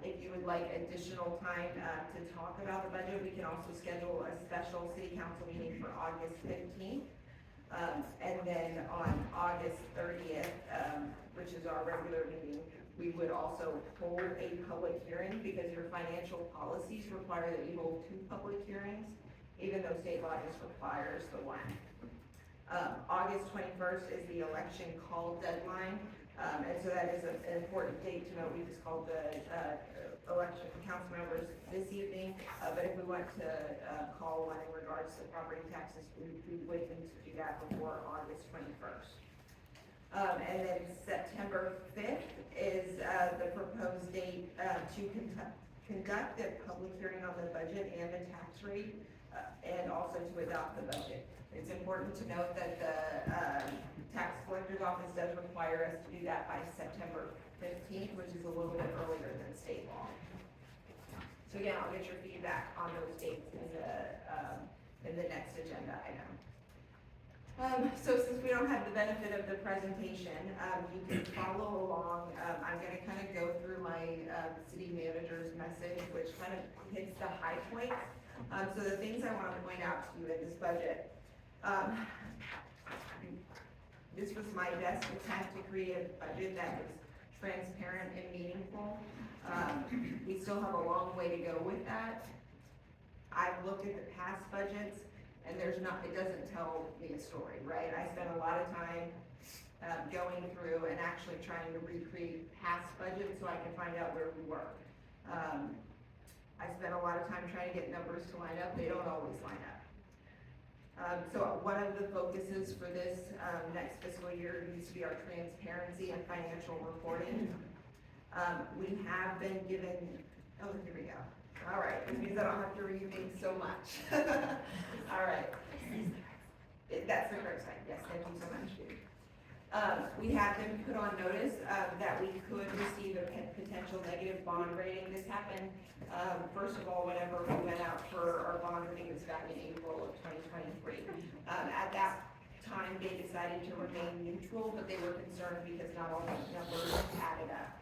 S5: If you would like additional time to talk about the budget, we can also schedule a special city council meeting for August 15th. And then on August 30th, which is our regular meeting, we would also hold a public hearing because your financial policies require that you hold 2 public hearings, even though state law just requires the 1. August 21st is the election call deadline. And so that is an important date to note. We just called the election for council members this evening. But if we want to call one in regards to property taxes, we would need to do that before August 21st. And then September 5th is the proposed date to conduct a public hearing on the budget and the tax rate, and also to adopt the budget. It's important to note that the tax collector's office does require us to do that by September 15th, which is a little bit earlier than state law. So again, I'll get your feedback on those dates in the next agenda item. So since we don't have the benefit of the presentation, you can follow along. I'm gonna kind of go through my city manager's message, which kind of hits the high points. So the things I want to point out to you in this budget. Um, This was my best attempt to create a budget that was transparent and meaningful. We still have a long way to go with that. I've looked at the past budgets, and it doesn't tell me a story, right? I spent a lot of time going through and actually trying to recreate past budgets so I can find out where we were. I spent a lot of time trying to get numbers to line up, they don't always line up. So one of the focuses for this next fiscal year needs to be our transparency and financial reporting. We have been given, oh, here we go. All right, which means I don't have to read things so much. All right. That's the correct side, yes, thank you so much. We have been put on notice that we could receive a potential negative bond rating. This happened, first of all, whenever we went out for our bond rating, it was back in April of 2023. At that time, they decided to remain neutral, but they were concerned because not all the numbers added up.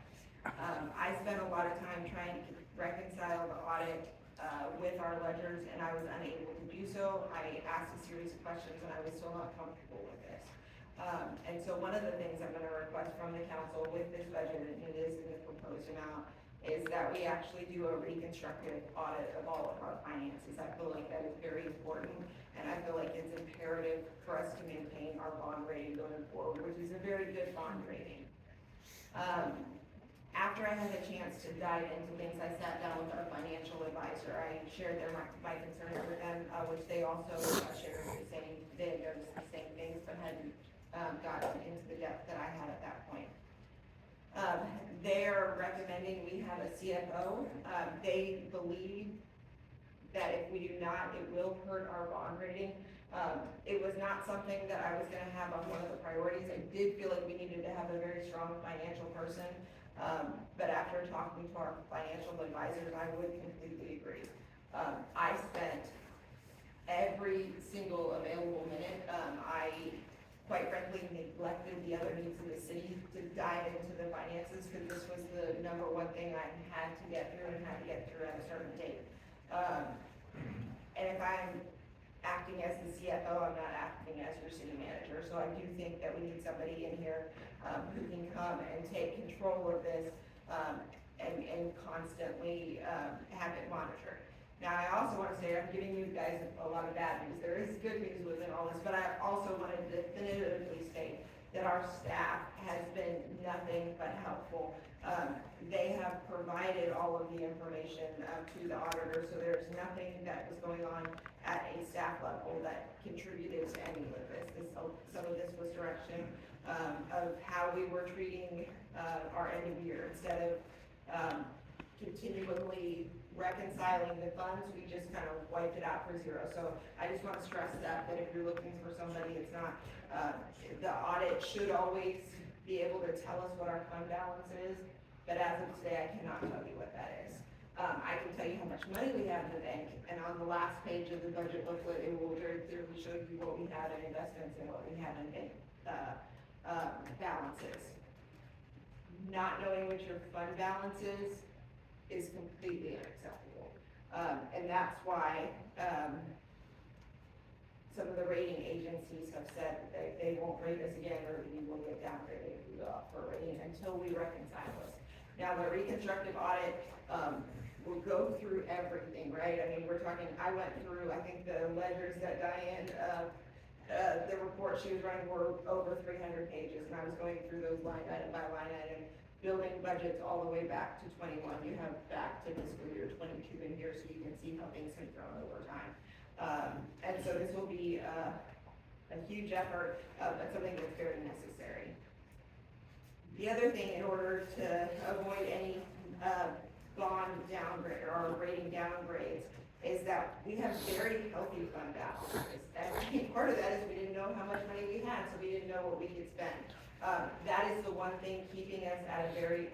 S5: I spent a lot of time trying to reconcile the audit with our ledgers, and I was unable to do so. I asked a series of questions, and I was still not comfortable with this. And so one of the things I'm gonna request from the council with this budget, and it is in the proposed amount, is that we actually do a reconstructive audit of all of our finances. I feel like that is very important, and I feel like it's imperative for us to maintain our bond rating going forward, which is a very good bond rating. After I had a chance to dive into things, I sat down with our financial advisor. I shared my concerns with them, which they also shared the same, they had noticed the same things, but hadn't gotten into the depth that I had at that point. They're recommending we have a CFO. They believe that if we do not, it will hurt our bond rating. It was not something that I was gonna have on one of the priorities. I did feel like we needed to have a very strong financial person. But after talking to our financial advisors, I would completely agree. I spent every single available minute. I quite frankly neglected the other needs of the city to dive into the finances, because this was the number one thing I had to get through and had to get through at a certain date. And if I'm acting as the CFO, I'm not acting as your city manager, so I do think that we need somebody in here who can come and take control of this and constantly have it monitored. Now, I also want to say, I'm giving you guys a lot of bad news. There is good news within all this, but I also want to definitively state that our staff has been nothing but helpful. They have provided all of the information to the auditor, so there's nothing that was going on at a staff level that contributed to any of this. Some of this was direction of how we were treating our end of year. Instead of continually reconciling the funds, we just kind of wiped it out for zero. So I just want to stress that if you're looking for somebody, it's not, the audit should always be able to tell us what our fund balance is, but as of today, I cannot tell you what that is. I can tell you how much money we have in the bank, and on the last page of the budget booklet, it will very clearly show you what we have in investments and what we have in bank balances. Not knowing what your fund balance is completely unacceptable. And that's why, some of the rating agencies have said that they won't rate us again, or we will get downgraded if we go up for rating until we reconcile this. Now, the reconstructive audit, will go through everything, right? I mean, we're talking, I went through, I think the ledgers that Diane, the report she was running were over 300 pages, and I was going through those line item by line item, building budgets all the way back to 21. You have back to fiscal year 22 in here, so you can see how things have grown over time. And so this will be a huge effort, but something that's very necessary. The other thing, in order to avoid any bond downgrade or rating downgrades, is that we have very healthy fund balances. And part of that is we didn't know how much money we had, so we didn't know what we could spend. That is the one thing keeping us at a very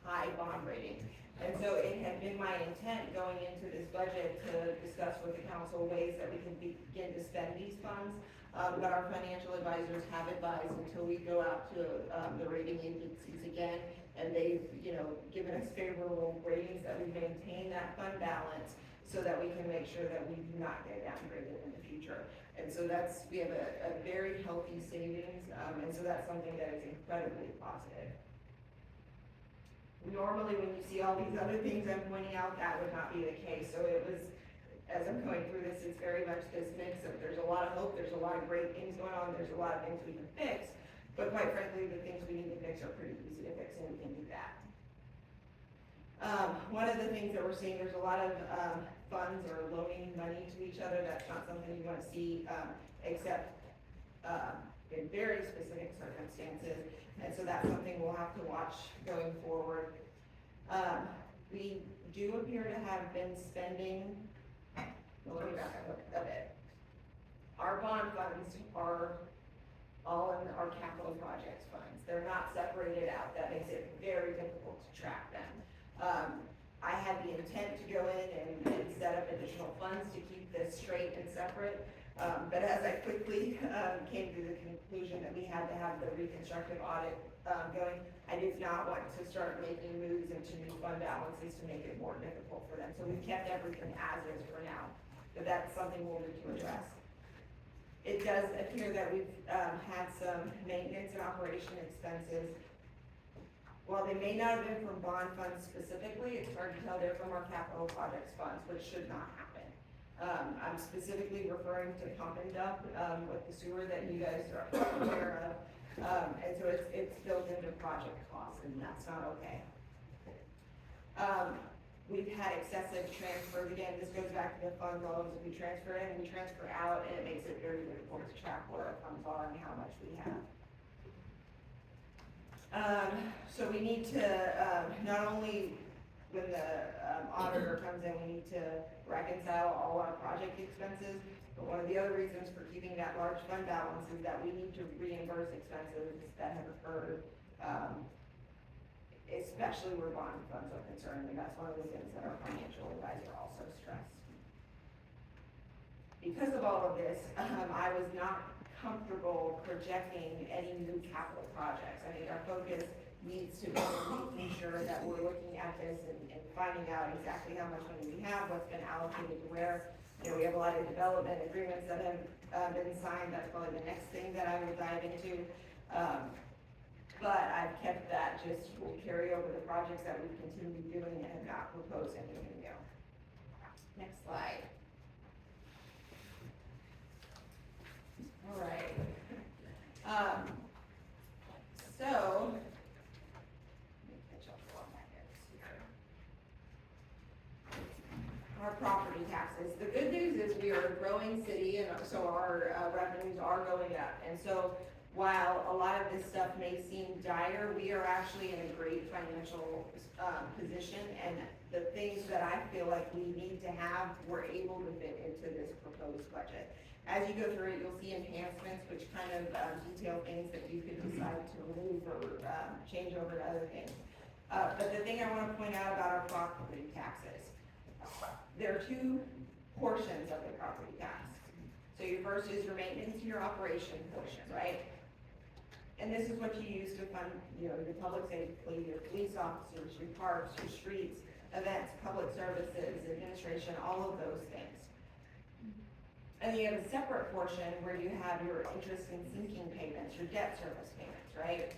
S5: high bond rating. And so it had been my intent going into this budget to discuss with the council ways that we can begin to spend these funds. But our financial advisors have advised until we go out to the rating agencies again, and they've, given us favorable ratings, that we maintain that fund balance so that we can make sure that we do not get downgraded in the future. And so we have a very healthy savings, and so that's something that is incredibly positive. Normally, when you see all these other things I'm pointing out, that would not be the case. So it was, as I'm going through this, it's very much this mix of there's a lot of hope, there's a lot of great things going on, there's a lot of things we can fix, but quite frankly, the things we need to fix are pretty easy to fix, and we can do that. One of the things that we're seeing, there's a lot of funds or loaning money to each other. That's not something you want to see, except in very specific circumstances. And so that's something we'll have to watch going forward. We do appear to have been spending, let me back up a bit. Our bond funds are all in our capital projects funds. They're not separated out. That makes it very difficult to track them. I had the intent to go in and set up additional funds to keep this straight and separate. But as I quickly came to the conclusion that we had to have the reconstructive audit going, I did not want to start making moves into new fund balances to make it more difficult for them. So we kept everything as is for now, but that's something we'll need to address. It does appear that we've had some maintenance and operation expenses. While they may not have been from bond funds specifically, it's hard to tell they're from our capital projects funds, which should not happen. I'm specifically referring to pump and dump with the sewer that you guys are aware of. And so it's built into project costs, and that's not okay. We've had excessive transfers. Again, this goes back to the fund loans. We transfer in, we transfer out, and it makes it very difficult to track what our funds are and how much we have. So we need to, not only when the auditor comes in, we need to reconcile all our project expenses, but one of the other reasons for keeping that large fund balance is that we need to reimburse expenses that have occurred, especially where bond funds are concerned, and that's one of the things that our financial advisor also stressed. Because of all of this, I was not comfortable projecting any new capital projects. I mean, our focus needs to be making sure that we're looking at this and finding out exactly how much money we have, what's been allocated to where. You know, we have a lot of development agreements that have been signed. That's probably the next thing that I will dive into. But I've kept that, just we'll carry over the projects that we've continued doing and have not proposed anything new. Next slide. All right. So, let me catch up on my notes here. Our property taxes. The good news is we are a growing city, and so our revenues are going up. And so while a lot of this stuff may seem dire, we are actually in a great financial position, and the things that I feel like we need to have, we're able to fit into this proposed budget. As you go through it, you'll see enhancements, which kind of detail things that you could decide to remove or change over to other things. But the thing I want to point out about our property taxes, there are two portions of the property tax. So your first is your maintenance and your operation portion, right? And this is what you use to fund, you know, your public safety, your police officers, your parks, your streets, events, public services, administration, all of those things. And then you have a separate portion where you have your interest and sinking payments, your debt service payments, right?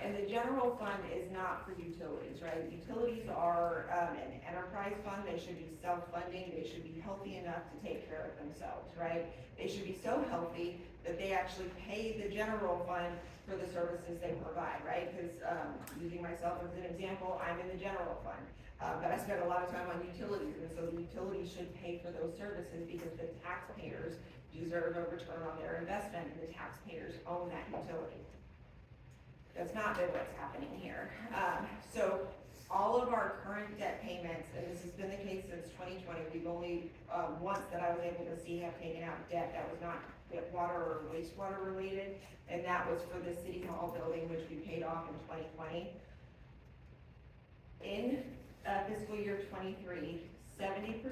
S5: And the general fund is not for utilities, right? Utilities are an enterprise fund. They should be self-funding. They should be healthy enough to take care of themselves, right? They should be so healthy that they actually pay the general fund for the services they provide, right? Because using myself as an example, I'm in the general fund. But I spend a lot of time on utilities, and so the utilities should pay for those services because the taxpayers deserve a return on their investment, and the taxpayers own that utility. That's not been what's happening here. So all of our current debt payments, and this has been the case since 2020, we've only once that I was able to see have taken out debt that was not water or wastewater related, and that was for the City Hall building, which we paid off in 2020. In fiscal year 23, 70%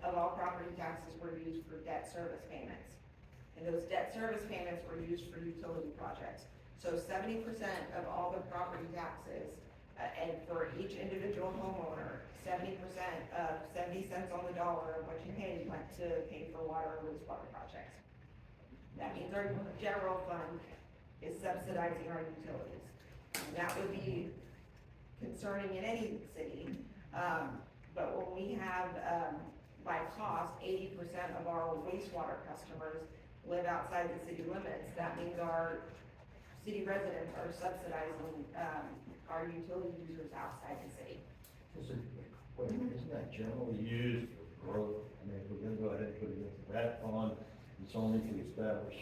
S5: of all property taxes were used for debt service payments. And those debt service payments were used for utility projects. So 70% of all the property taxes And for each individual homeowner, 70% of 70 cents on the dollar of what you pay went to pay for water and wastewater projects. That means our general fund is subsidizing our utilities. And that would be concerning in any city, but when we have, by cost, 80% of our wastewater customers live outside the city limits, that means our city residents are subsidizing, our utility users outside the city.
S2: Isn't that generally used for growth? I mean, if we're gonna go ahead and put it into that fund, it's only to establish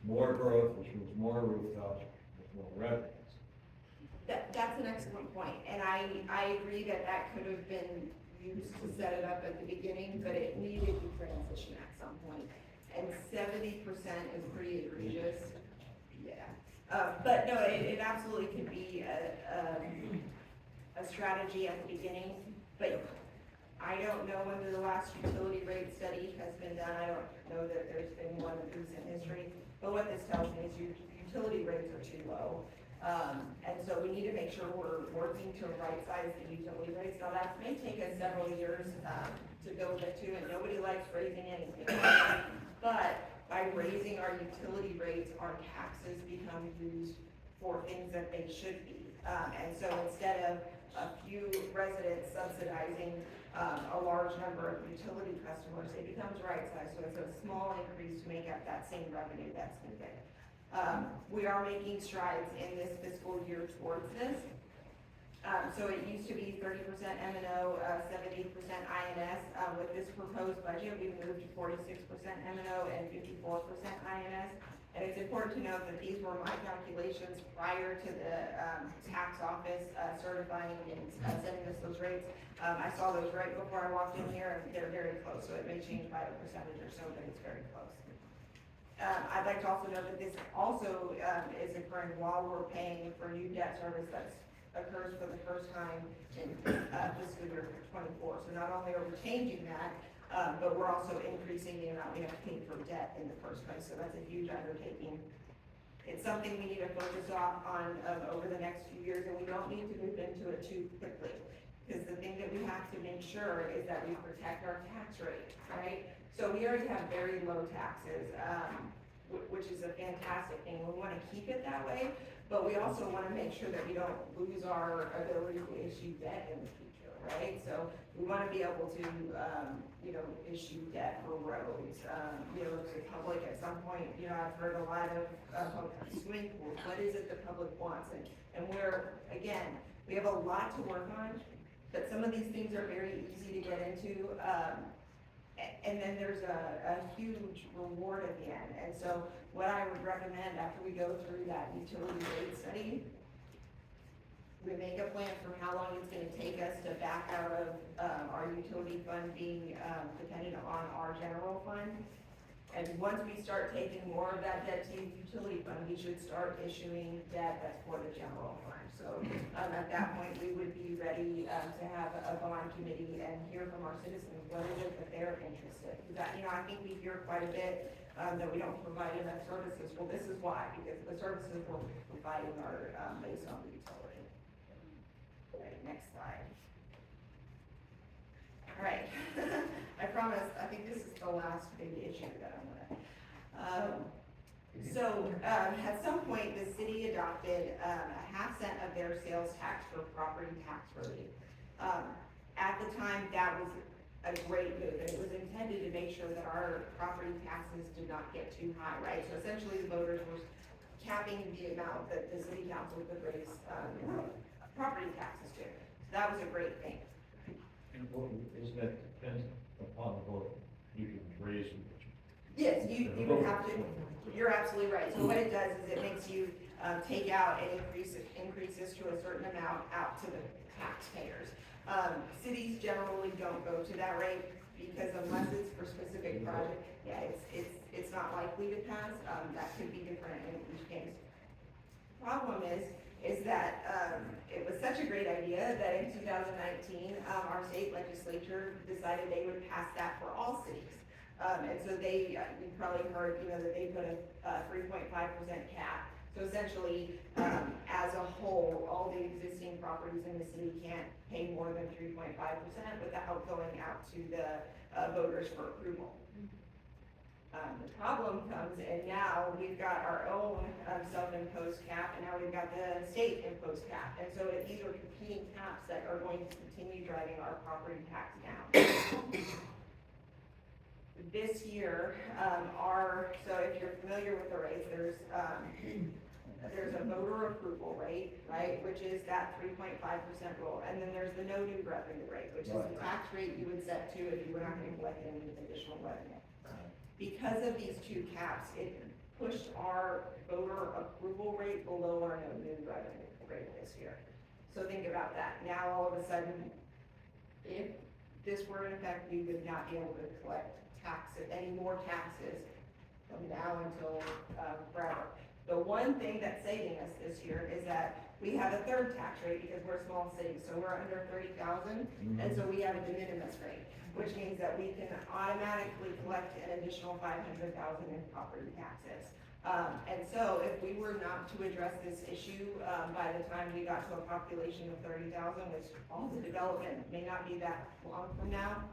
S2: more growth, which means more rooftops, with more revenues.
S5: That's an excellent point, and I agree that that could have been used to set it up at the beginning, but it needed to transition at some point. And 70% is pretty egregious, yeah. But no, it absolutely could be a strategy at the beginning, but I don't know when the last utility rate study has been done. I don't know that there's been one in recent history, but what this tells me is your utility rates are too low. And so we need to make sure we're working to right-size the utility rates. Now, that may take us several years to go into, and nobody likes raising anything. But by raising our utility rates, our taxes become used for things that they should be. And so instead of a few residents subsidizing a large number of utility customers, it becomes right-sized. So it's a small increase to make up that same revenue that's needed. We are making strides in this fiscal year towards this. So it used to be 30% M&O, 70% INS. With this proposed budget, we've moved to 46% M&O and 54% INS. And it's important to note that these were my calculations prior to the tax office certifying and sending us those rates. I saw those right before I walked in here, and they're very close, so it may change by a percentage or so, but it's very close. I'd like to also note that this also is occurring while we're paying for new debt service that occurs for the first time in fiscal year 24. So not only are we changing that, but we're also increasing the amount we have to pay for debt in the first place. So that's a huge undertaking. It's something we need to focus on over the next few years, and we don't need to move into it too quickly. Because the thing that we have to make sure is that we protect our tax rate, right? So we already have very low taxes, which is a fantastic thing. We want to keep it that way, but we also want to make sure that we don't lose our ability to issue debt in the future, right? So we want to be able to, issue debt for roads, to the public at some point. I've heard a lot of swimming pools. What is it the public wants? And again, we have a lot to work on, but some of these things are very easy to get into. And then there's a huge reward at the end. And so what I would recommend after we go through that utility rate study, we make a plan for how long it's gonna take us to back out of our utility fund being dependent on our general fund. And once we start taking more of that debt to utility fund, we should start issuing debt that's for the general fund. So at that point, we would be ready to have a bond committee and hear from our citizens what is it that they're interested in. I think we hear quite a bit that we don't provide enough services. Well, this is why, because the services we're providing are based on the utility. Right, next slide. All right, I promise, I think this is the last big issue that I'm gonna. At some point, the city adopted a half cent of their sales tax for property tax relief. At the time, that was a great move, and it was intended to make sure that our property taxes did not get too high, right? So essentially, the voters were capping the amount that the city council could raise property taxes to. So that was a great thing.
S2: Isn't that dependent upon the vote? You can raise it.
S5: Yes, you would have to, you're absolutely right. So what it does is it makes you take out and increases to a certain amount out to the taxpayers. Cities generally don't go to that rate because unless it's for specific project, it's not likely to pass. That could be different in each case. Problem is that it was such a great idea that in 2019, our state legislature decided they would pass that for all cities. And so you probably heard, that they put a 3.5% cap So essentially, as a whole, all the existing properties in the city can't pay more than 3.5% without going out to the voters for approval. The problem comes, and now we've got our own self-imposed cap, and now we've got the state-imposed cap. And so these are competing caps that are going to continue driving our property tax down. This year, so if you're familiar with the rates, there's a voter approval rate, right, which is that 3.5% rule. And then there's the no new revenue rate, which is the tax rate you would set to if you were not going to collect any additional revenue. Because of these two caps, it pushed our voter approval rate below our no new revenue rate this year. So think about that. Now, all of a sudden, if this were in effect, we would not be able to collect any more taxes from now until forever. The one thing that's saving us this year is that we have a third tax rate because we're a small city, so we're under 30,000, and so we have a de minimis rate, which means that we can automatically collect an additional 500,000 in property taxes. And so if we were not to address this issue by the time we got to a population of 30,000, which all the development may not be that long from now,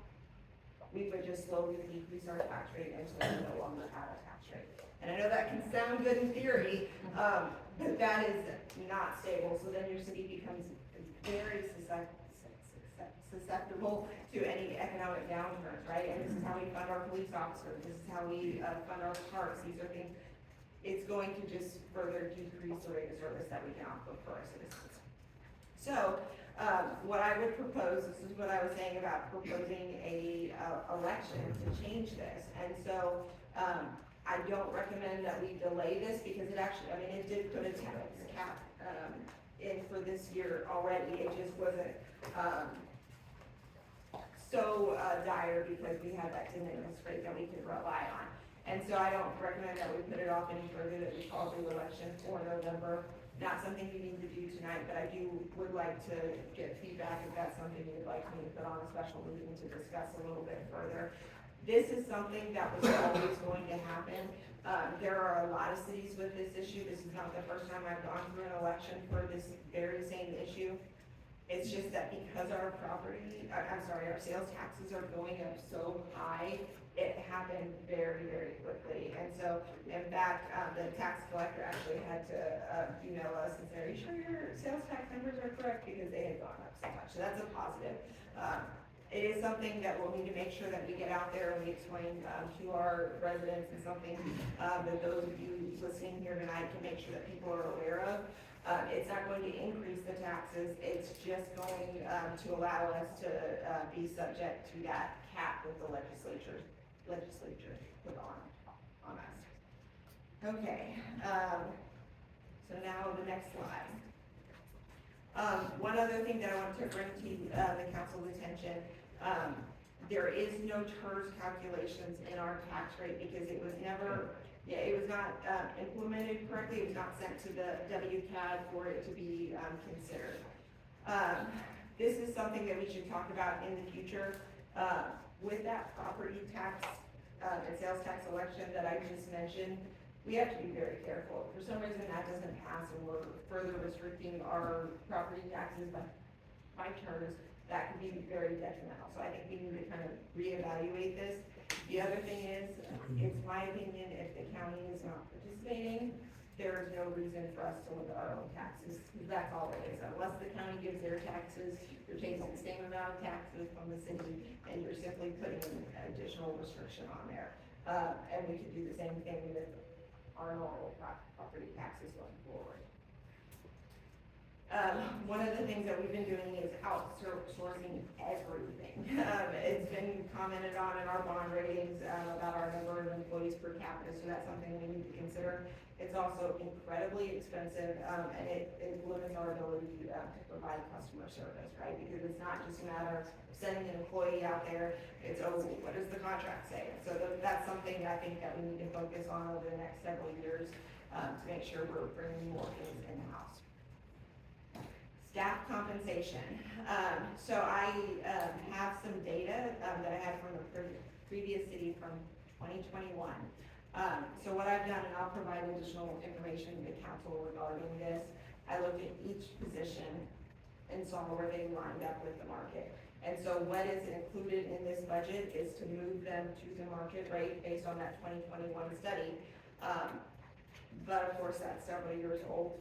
S5: we would just slowly decrease our tax rate until we no longer have a tax rate. And I know that can sound good in theory, but that is not stable. So then your city becomes very susceptible to any economic downturns, right? And this is how we fund our police officers. This is how we fund our parks. These are things. It's going to just further decrease the rate of service that we can offer for our citizens. So what I would propose, this is what I was saying about proposing a election to change this. And so I don't recommend that we delay this because it actually, I mean, it did put a tax cap in for this year already. It just wasn't so dire because we had that de minimis rate that we could rely on. And so I don't recommend that we put it off any further, that we call the election for November. Not something you need to do tonight, but I would like to get feedback if that's something you'd like me to put on a special meeting to discuss a little bit further. This is something that was always going to happen. There are a lot of cities with this issue. This is not the first time I've gone through an election for this very same issue. It's just that because our our sales taxes are going up so high, it happened very, very quickly. And so, in fact, the tax collector actually had to email us and say, are you sure your sales tax numbers are correct? Because they had gone up so much. So that's a positive. It is something that we'll need to make sure that we get out there and we explain to our residents, and something that those of you listening here tonight can make sure that people are aware of. It's not going to increase the taxes, it's just going to allow us to be subject to that cap with the legislature put on us. Okay, so now the next slide. One other thing that I want to bring to the council's attention, there is no TERS calculations in our tax rate because it was never, it was not implemented correctly. It was not sent to the WCAD for it to be considered. This is something that we should talk about in the future. With that property tax and sales tax election that I just mentioned, we have to be very careful. For some reason that doesn't pass and we're further restricting our property taxes by TERS, that could be very detrimental. So I think we need to kind of reevaluate this. The other thing is, it's my opinion, if the county is not participating, there is no reason for us to limit our own taxes. That's all it is. Unless the county gives their taxes, you're taking the same amount of taxes from the city and you're simply putting an additional restriction on there. And we could do the same thing with our normal property taxes going forward. One of the things that we've been doing is outsourcing everything. It's been commented on in our bond ratings about our number of employees per capita, so that's something we need to consider. It's also incredibly expensive, and it limits our ability to provide customer service, right? Because it's not just a matter of sending an employee out there, it's, oh, what does the contract say? So that's something I think that we need to focus on over the next several years to make sure we're bringing more things in-house. Staff compensation. So I have some data that I had from the previous city from 2021. So what I've done, and I'll provide additional information to the council regarding this, I looked at each position and saw where they lined up with the market. And so what is included in this budget is to move them to the market rate based on that 2021 study. But of course, that's several years old,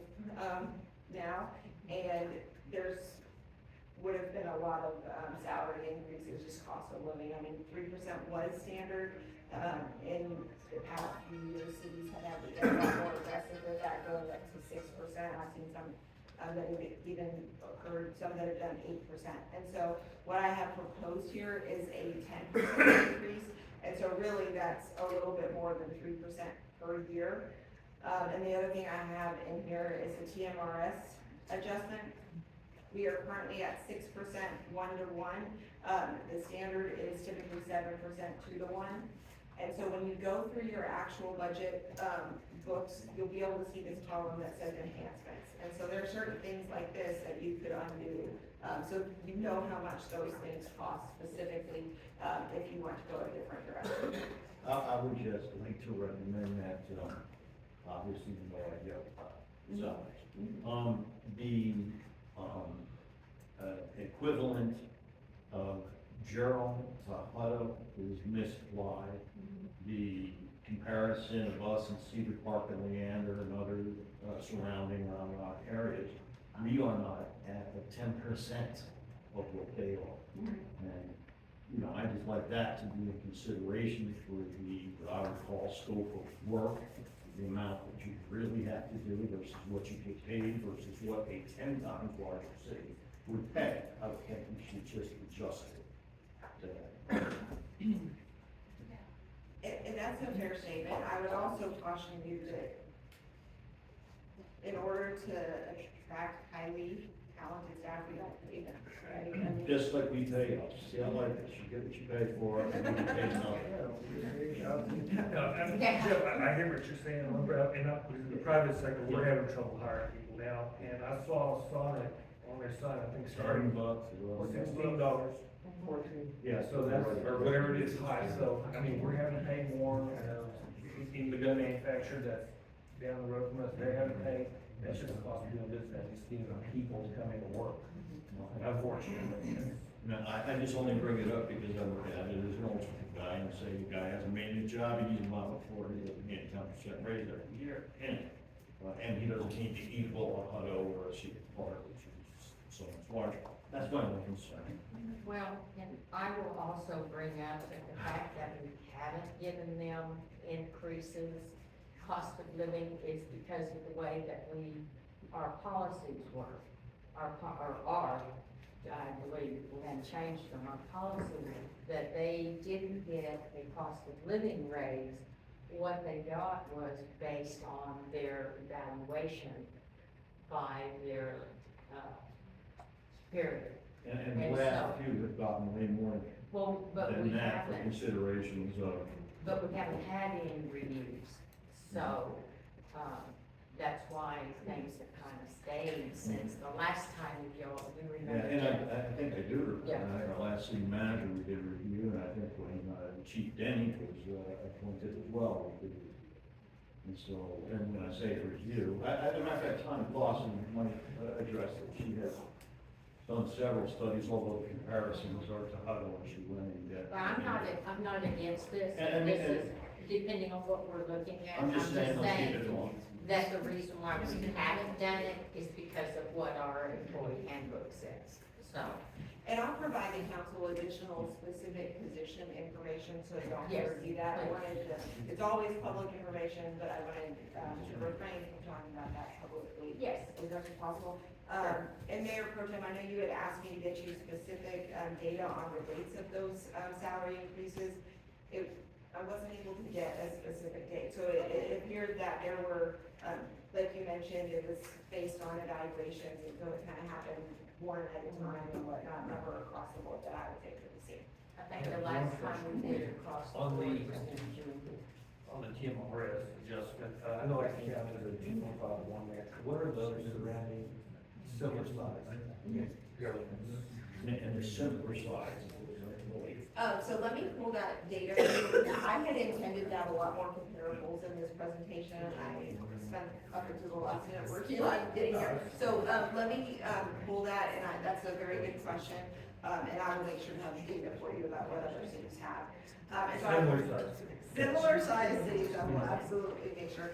S5: now, and would have been a lot of, salary increases, just cost of living. I mean, 3% was standard. In the past few years, cities have had to get a lot more aggressive with that, going up to 6%. I've seen some, that have even occurred, some that have done 8%. And so what I have proposed here is a 10% increase. And so really, that's a little bit more than 3% per year. And the other thing I have in here is the TMRS adjustment. We are currently at 6% 1-to-1. The standard is typically 7% 2-to-1. And so when you go through your actual budget, books, you'll be able to see this column that says enhancements. And so there are certain things like this that you could undo. So you know how much those things cost specifically, if you want to go a different direction.
S2: I would just like to recommend that, obviously, you know, I get, the, equivalent of Jarrell to Hutto is misapplied. The comparison of us and Cedar Park and Leander and other surrounding Round Rock areas, we are not at the 10% of what they are. And, you know, I just like that to be in consideration for what I would call scope of work, the amount that you really have to do versus what you get paid versus what a 10 times larger city would pay. I would think we should just adjust it to that.
S5: And that's a fair statement. I would also caution you that in order to attract highly talented staff, we don't pay them, right? I mean,
S2: Just like we pay us. See, I like this. You get what you pay for, and we pay nothing.
S4: Jeff, I hear what you're saying, in the private sector, we're having trouble hiring people now, and I saw Sonic on their site, I think starting
S2: $30
S4: or $16.
S2: Yeah,
S4: So that's, or whatever it is, high, so, I mean, we're having to pay more, in the gun manufacturer that's down the road from us, they're having to pay, that's just the cost of doing business, it's getting people to come in and work, unfortunately.
S2: No, I just only bring it up because I look at it as an ultimate guy and say the guy hasn't made a job, he needs a model for it, he doesn't get 10% raise every year, and he doesn't need to equal a Hutto or a Cedar Park, which is so much larger. That's my only concern.
S6: Well, and I will also bring up that the fact that we haven't given them increases, cost of living is because of the way that our policies work. I believe we haven't changed them, our policies, that they didn't get a cost of living raise. What they got was based on their evaluation by their, superior.
S2: And the last few have gotten way more
S6: Well, but we
S2: than that for
S6: haven't,
S2: considerations of.
S6: but we haven't had any reviews, so, that's why things have kind of stayed since the last time you remember.
S2: Yeah, and I think I do,
S6: Yeah.
S2: our last city manager, we did a review, and I think when Chief Denny was appointed as well, we did. And so, and when I say review, as a matter of fact, Tanya Clausen might address it, she has done several studies, although the comparisons are to Hutto, and she went in depth.
S6: Well, I'm not against this,
S2: And-
S6: this is depending on what we're looking at.
S2: I'm just saying, let's keep it on.
S6: That the reason why we haven't done it is because of what our employee handbook says, so.
S5: And I'll provide the council additional specific position information, so you don't have
S6: Yes,
S5: to review that. I
S6: please.
S5: wanted to, it's always public information, but I wanted, to refrain from talking about that publicly.
S6: Yes.
S5: As much as possible. And Mayor Pro Tem, I know you had asked me to get you specific, data on the dates of those, salary increases. I wasn't able to get a specific date, so it appeared that there were, like you mentioned, it was based on evaluations, and so it kind of happened one at a time and whatnot, never across the board that I was able to see.
S6: I think the last time we did across the
S4: On
S6: board
S4: the-
S6: was in June.
S4: On the TMRS adjustment, I know I came out as a June 1 there, what are those surrounding similar size? Governments?
S2: And the simpler size.
S5: So let me pull that data. I had intended that have a lot more comparables in this presentation, and I spent up until the last minute working on getting here. So, let me, pull that, and that's a very good question, and I will make sure to have data for you about what other cities have. And so similar size cities, I will absolutely make sure.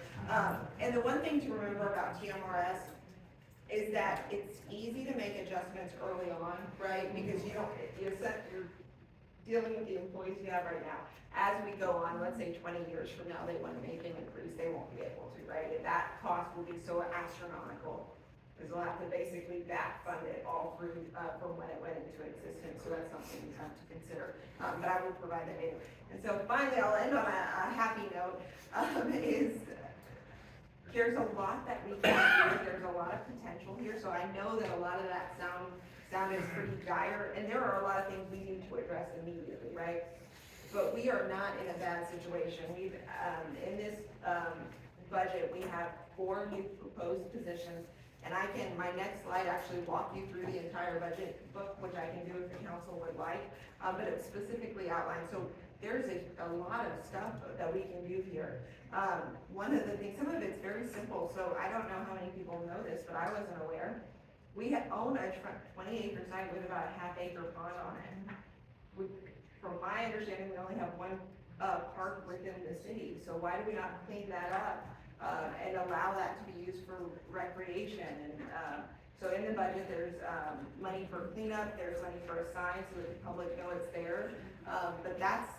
S5: And the one thing to remember about TMRS is that it's easy to make adjustments early on, right? Because you're dealing with the employees you have right now. As we go on, let's say 20 years from now, they want to make an increase, they won't be able to, right? And that cost will be so astronomical, because we'll have to basically back fund it all through, from when it went into existence, so that's something you have to consider. But I will provide that data. And so finally, I'll end on a happy note, is there's a lot that we can do, there's a lot of potential here, so I know that a lot of that sounded pretty dire, and there are a lot of things we need to address immediately, right? But we are not in a bad situation. We've, in this, budget, we have 4 new proposed positions, and my next slide actually walk you through the entire budget book, which I can do if the council would like, but it's specifically outlined, so there's a lot of stuff that we can do here. One of the things, some of it's very simple, so I don't know how many people know this, but I wasn't aware. We own a 20-acre site with about a half-acre pond on it. From my understanding, we only have one park within the city, so why do we not clean that up and allow that to be used for recreation? And so in the budget, there's money for cleanup, there's money for a sign so that the public know it's there, but that's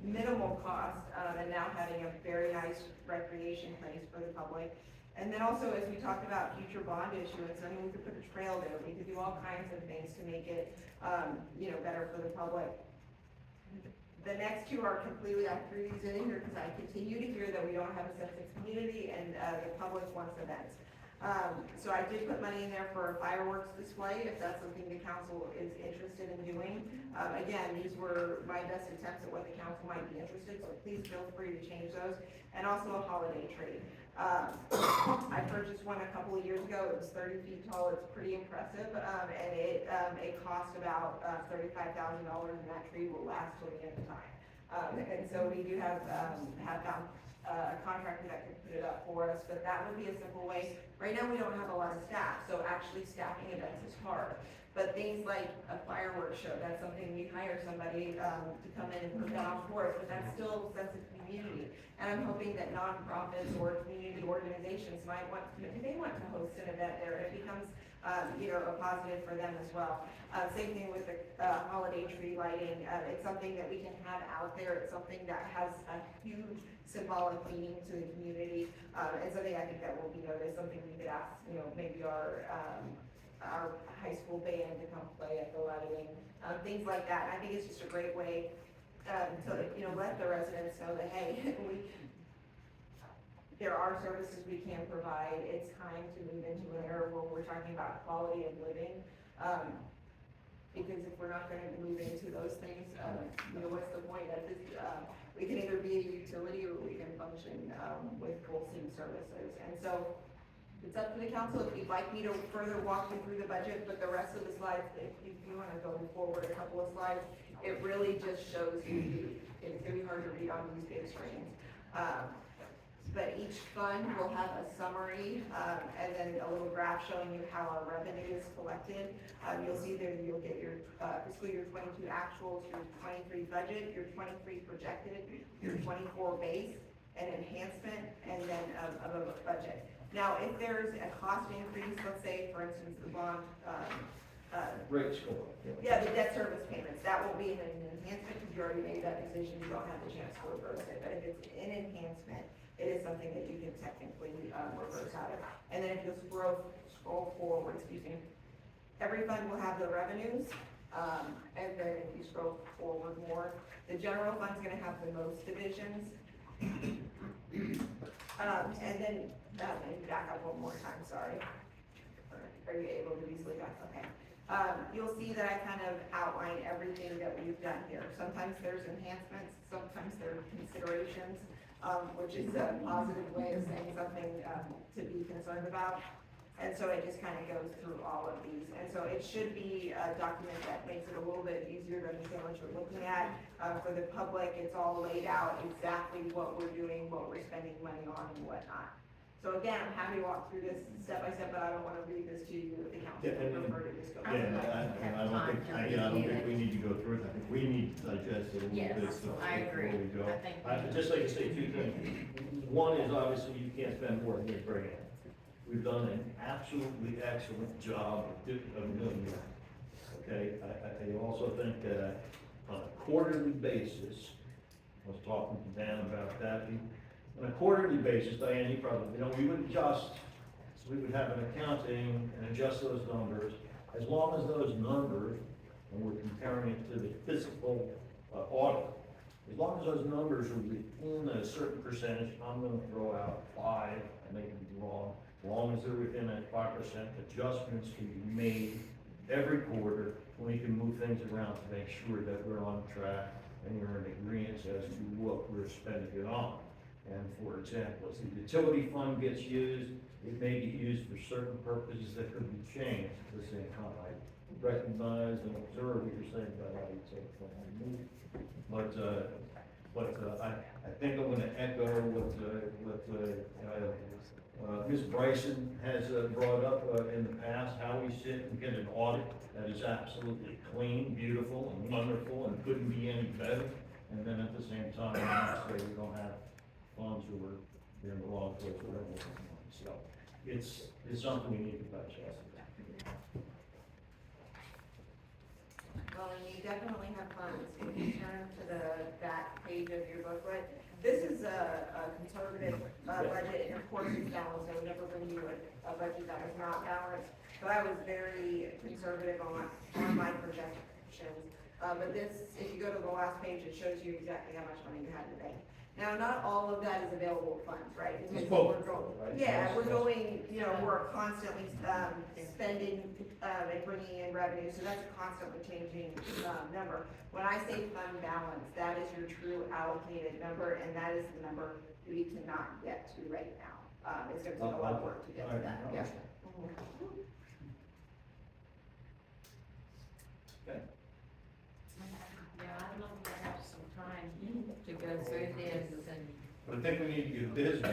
S5: minimal cost, and now having a very nice recreation place for the public. And then also, as we talked about future bond issuance, I mean, we could put a trail there, we could do all kinds of things to make it, better for the public. The next 2 are completely, I threw these in here because I continue to hear that we don't have a sense of community, and the public wants events. So I did put money in there for a fireworks display, if that's something the council is interested in doing. Again, these were my best attempts at what the council might be interested, so please feel free to change those. And also a holiday tree. I purchased one a couple of years ago, it was 30 feet tall, it's pretty impressive, and it cost about $35,000, and that tree will last till the end of time. And so we do have found a contractor that could put it up for us, but that would be a simple way. Right now, we don't have a lot of staff, so actually staffing events is hard. But things like a fireworks show, that's something we hire somebody to come in and put that on for us, but that's still a sense of community. And I'm hoping that nonprofits or community organizations might want to host an event there, it becomes a positive for them as well. Same thing with the holiday tree lighting. It's something that we can have out there. It's something that has a huge symbolic meaning to the community, and something I think that will be noticed. Something we could ask, maybe our high school band to come play at the lighting, things like that. I think it's just a great way to let the residents know that, hey, there are services we can provide. It's time to move into an era where we're talking about quality of living. Because if we're not going to move into those things, what's the point? We can either be a utility or we can function with full city services. And so it's up to the council if you'd like me to further walk you through the budget, but the rest of the slides, if you want to go forward a couple of slides, it really just shows you, it's going to be hard to read on these big screens. But each fund will have a summary, and then a little graph showing you how our revenue is collected. You'll see there, you'll get your fiscal year 22 actuals, your 23 budget, your 23 projected, your 24 base, and enhancement, and then of a budget. Now, if there's a cost increase, let's say, for instance, the bond,
S8: Rate score.
S5: yeah, the debt service payments, that won't be an enhancement because you already made that decision, you don't have the chance to reverse it. But if it's an enhancement, it is something that you can technically reverse out of. And then if you scroll forward, every fund will have the revenues, and then if you scroll forward more, the general fund's gonna have the most divisions. And then, maybe back up one more time, sorry. Are you able to easily back? Okay. You'll see that I kind of outline everything that we've done here. Sometimes there's enhancements, sometimes there are considerations, which is a positive way of saying something to be concerned about. And so it just kind of goes through all of these. And so it should be a document that makes it a little bit easier to understand what you're looking at. For the public, it's all laid out exactly what we're doing, what we're spending money on and whatnot. So again, I'm happy to walk through this step by step, but I don't want to read this to you if the council
S2: Yeah, and-
S5: would prefer to just go.
S2: Yeah, and I don't think we need to go through it, I think we need to digest it a little bit.
S6: Yes,
S2: so
S6: I agree.
S2: before we go.
S6: I think we
S2: I'd just like to say two things. One is obviously you can't spend more than you bring in. We've done an absolutely excellent job of doing that. Okay, I also think that on a quarterly basis, I was talking to Dan about that, on a quarterly basis, Diane, you probably, we would adjust, so we would have an accounting and adjust those numbers. As long as those numbers, and we're comparing it to the physical audit, as long as those numbers are within a certain percentage, I'm gonna throw out 5, I may be wrong, as long as they're within that 5%, adjustments can be made every quarter, and we can move things around to make sure that we're on track and we're in agreement as to what we're spending it on. And for example, if the utility fund gets used, it may get used for certain purposes that could be changed at the same time. I recognize and observe what you're saying about how utility fund. But I think I'm gonna echo what Ms. Bryson has brought up in the past, how we sit and get an audit that is absolutely clean, beautiful, and wonderful, and couldn't be any better. And then at the same time, say we don't have funds who are in the wrong place, whatever. So it's something we need to digest.
S5: Well, and you definitely have funds. If you turn to that page of your booklet, this is a conservative budget, and of course it's balanced. I would never bring you a budget that was not balanced, but I was very conservative on my projections. But this, if you go to the last page, it shows you exactly how much money you have in the bank. Now, not all of that is available funds, right? Because we're going, yeah, we're going, we're constantly spending and bringing in revenue, so that's a constantly changing number. When I say fund balance, that is your true allocated number, and that is the number we cannot get to right now. It's gonna take a lot of work to get to that, yeah.
S6: Yeah, I'd love to have some time to go through this and
S2: But I think we need to get busy.
S6: Oh,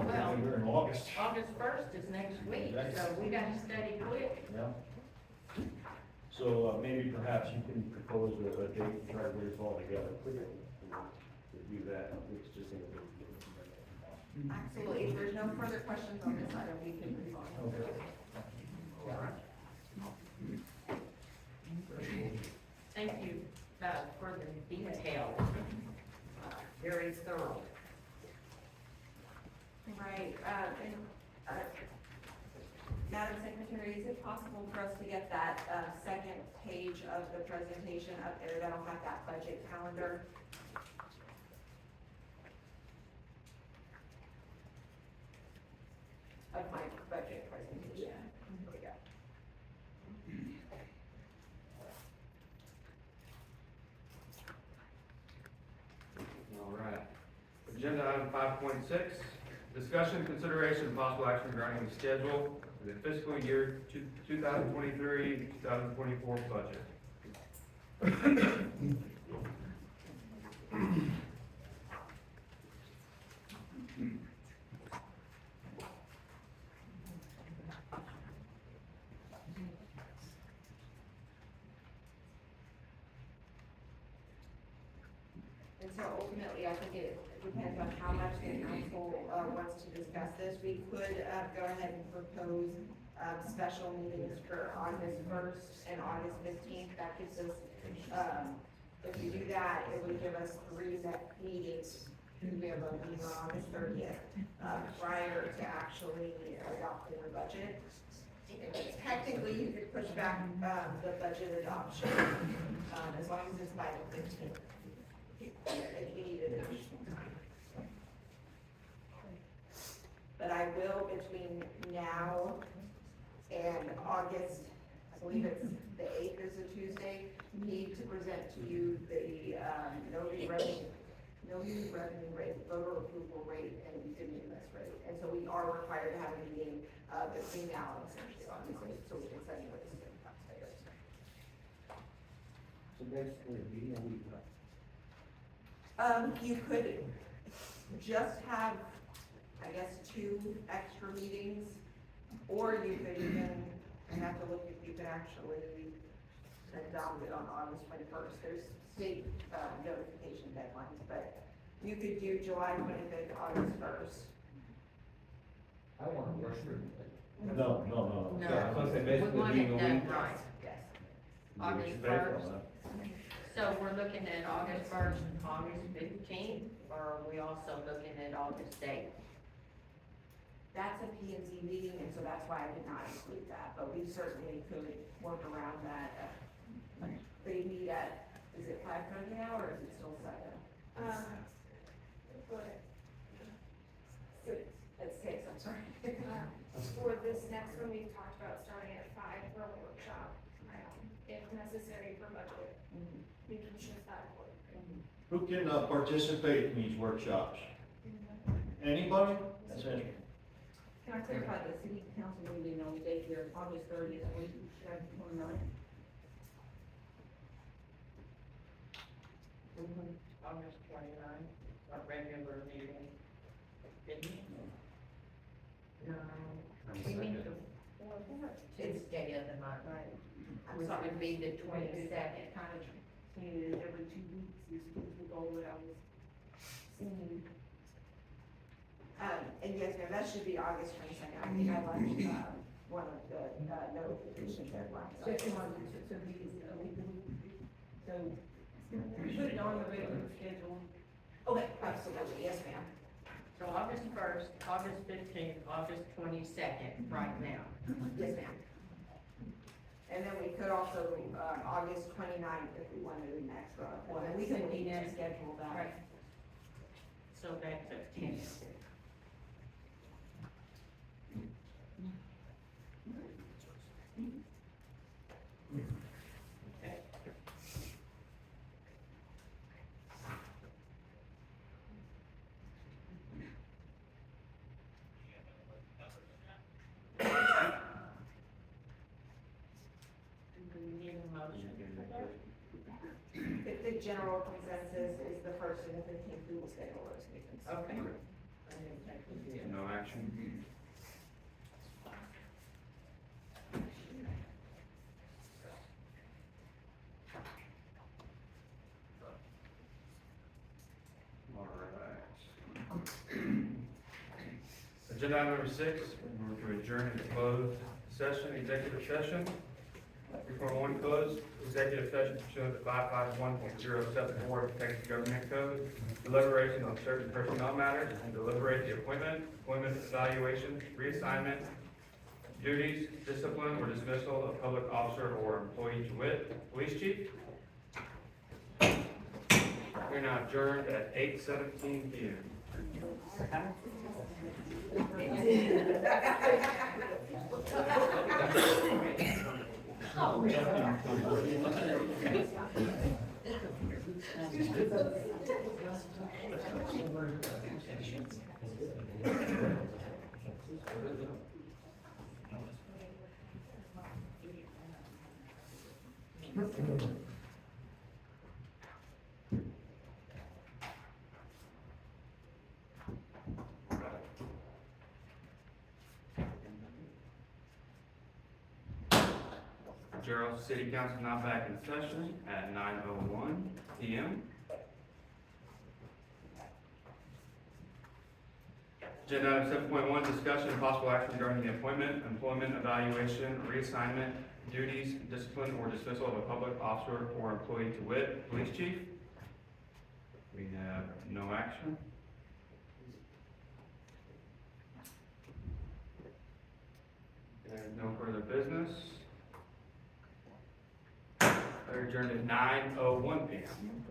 S6: well.
S2: We're in August.
S6: August 1st is next week, so we got to study quick.
S2: Yeah. So maybe perhaps you can propose a date and try to get us all together quickly to do that. It's just a bit.
S5: Absolutely. If there's no further questions on this item, we can move on.
S2: Okay.
S6: Thank you for the detail. Very thorough.
S5: Right, Madam Secretary, is it possible for us to get that, second page of the presentation up there that'll have that budget calendar? Of my budget presentation. Here we go.
S1: All right. Agenda item 5.6, discussion, consideration, and possible action regarding the schedule for the fiscal year 2023, 2024 budget.
S5: And so ultimately, I think it depends on how much the council wants to discuss this. We could go ahead and propose special meetings for August 1st and August 15th. That gives us, if we do that, it would give us 3 meetings. We have a meeting on August 30th prior to actually adopting the budget. Technically, you could push back the budget adoption as long as it's by the 15th. If you needed additional time. But I will, between now and August, I believe it's the 8th is a Tuesday, need to present to you the no new revenue rate, voter approval rate, and stimulus rate. And so we are required to have a meeting, between now and essentially August, so we can send notice to the taxpayers.
S8: So basically, a meeting a week.
S5: You could just have, I guess, 2 extra meetings, or you could even, I have to look if you could actually adopt it on August 21st. There's state notification deadlines, but you could do July 25th, August 1st.
S8: I want to rush through it.
S2: No.
S6: No,
S8: Yeah, I was gonna say
S6: we
S8: basically
S6: want
S8: meeting
S6: it
S8: a
S6: done
S8: week.
S6: right.
S5: Yes.
S6: August first. So we're looking at August first, August 15th, or are we also looking at August 8th?
S5: That's a P and Z meeting, and so that's why I did not include that, but we certainly could work around that. They meet at, is it 5:30 now, or is it still 7? At 6, I'm sorry.
S10: For this next one, we've talked about starting at 5 for a workshop, if necessary for budget. We can shift that accordingly.
S2: Who can participate in these workshops? Anybody? That's it.
S11: Can I clarify the city council meeting on the date here, August 30th, 2029?
S6: August 29th, a regular meeting. We meet the Tuesday of the month,
S5: I'm
S6: which
S5: sorry.
S6: would be the 22nd.
S11: Kind of saying it every 2 weeks, is the goal that I was seeing.
S5: And yes, ma'am, that should be August 22nd. I think I left, one of the, notification deadlines.
S11: So if you want to be, so, put it on the regular schedule.
S5: Okay, absolutely, yes, ma'am.
S6: So August 1st, August 15th, August 22nd, right now.
S5: Yes, ma'am. And then we could also, August 29th, if we wanted an extra one, and we can schedule that.
S6: Right. So that's a 10.
S5: The general consensus is the 1st and the 15th, we will schedule those meetings.
S6: Okay.
S1: No action. All right. Agenda item number 6, we're to adjourn into closed session, executive session. Before one closed, executive session pursuant to 551.074 of the Texas Government Code, deliberation on certain personnel matters and deliberate the appointment, evaluation, reassignment, duties, discipline, or dismissal of public officer or employee to wit, police chief. We're now adjourned at 8:17 p.m. Jarrell City Council now back in session at 9:01 p.m. Agenda item 7.1, discussion and possible action regarding the appointment, employment evaluation, reassignment, duties, discipline, or dismissal of a public officer or employee to wit, police chief. We have no action. There's no further business. We're adjourned at 9:01 p.m.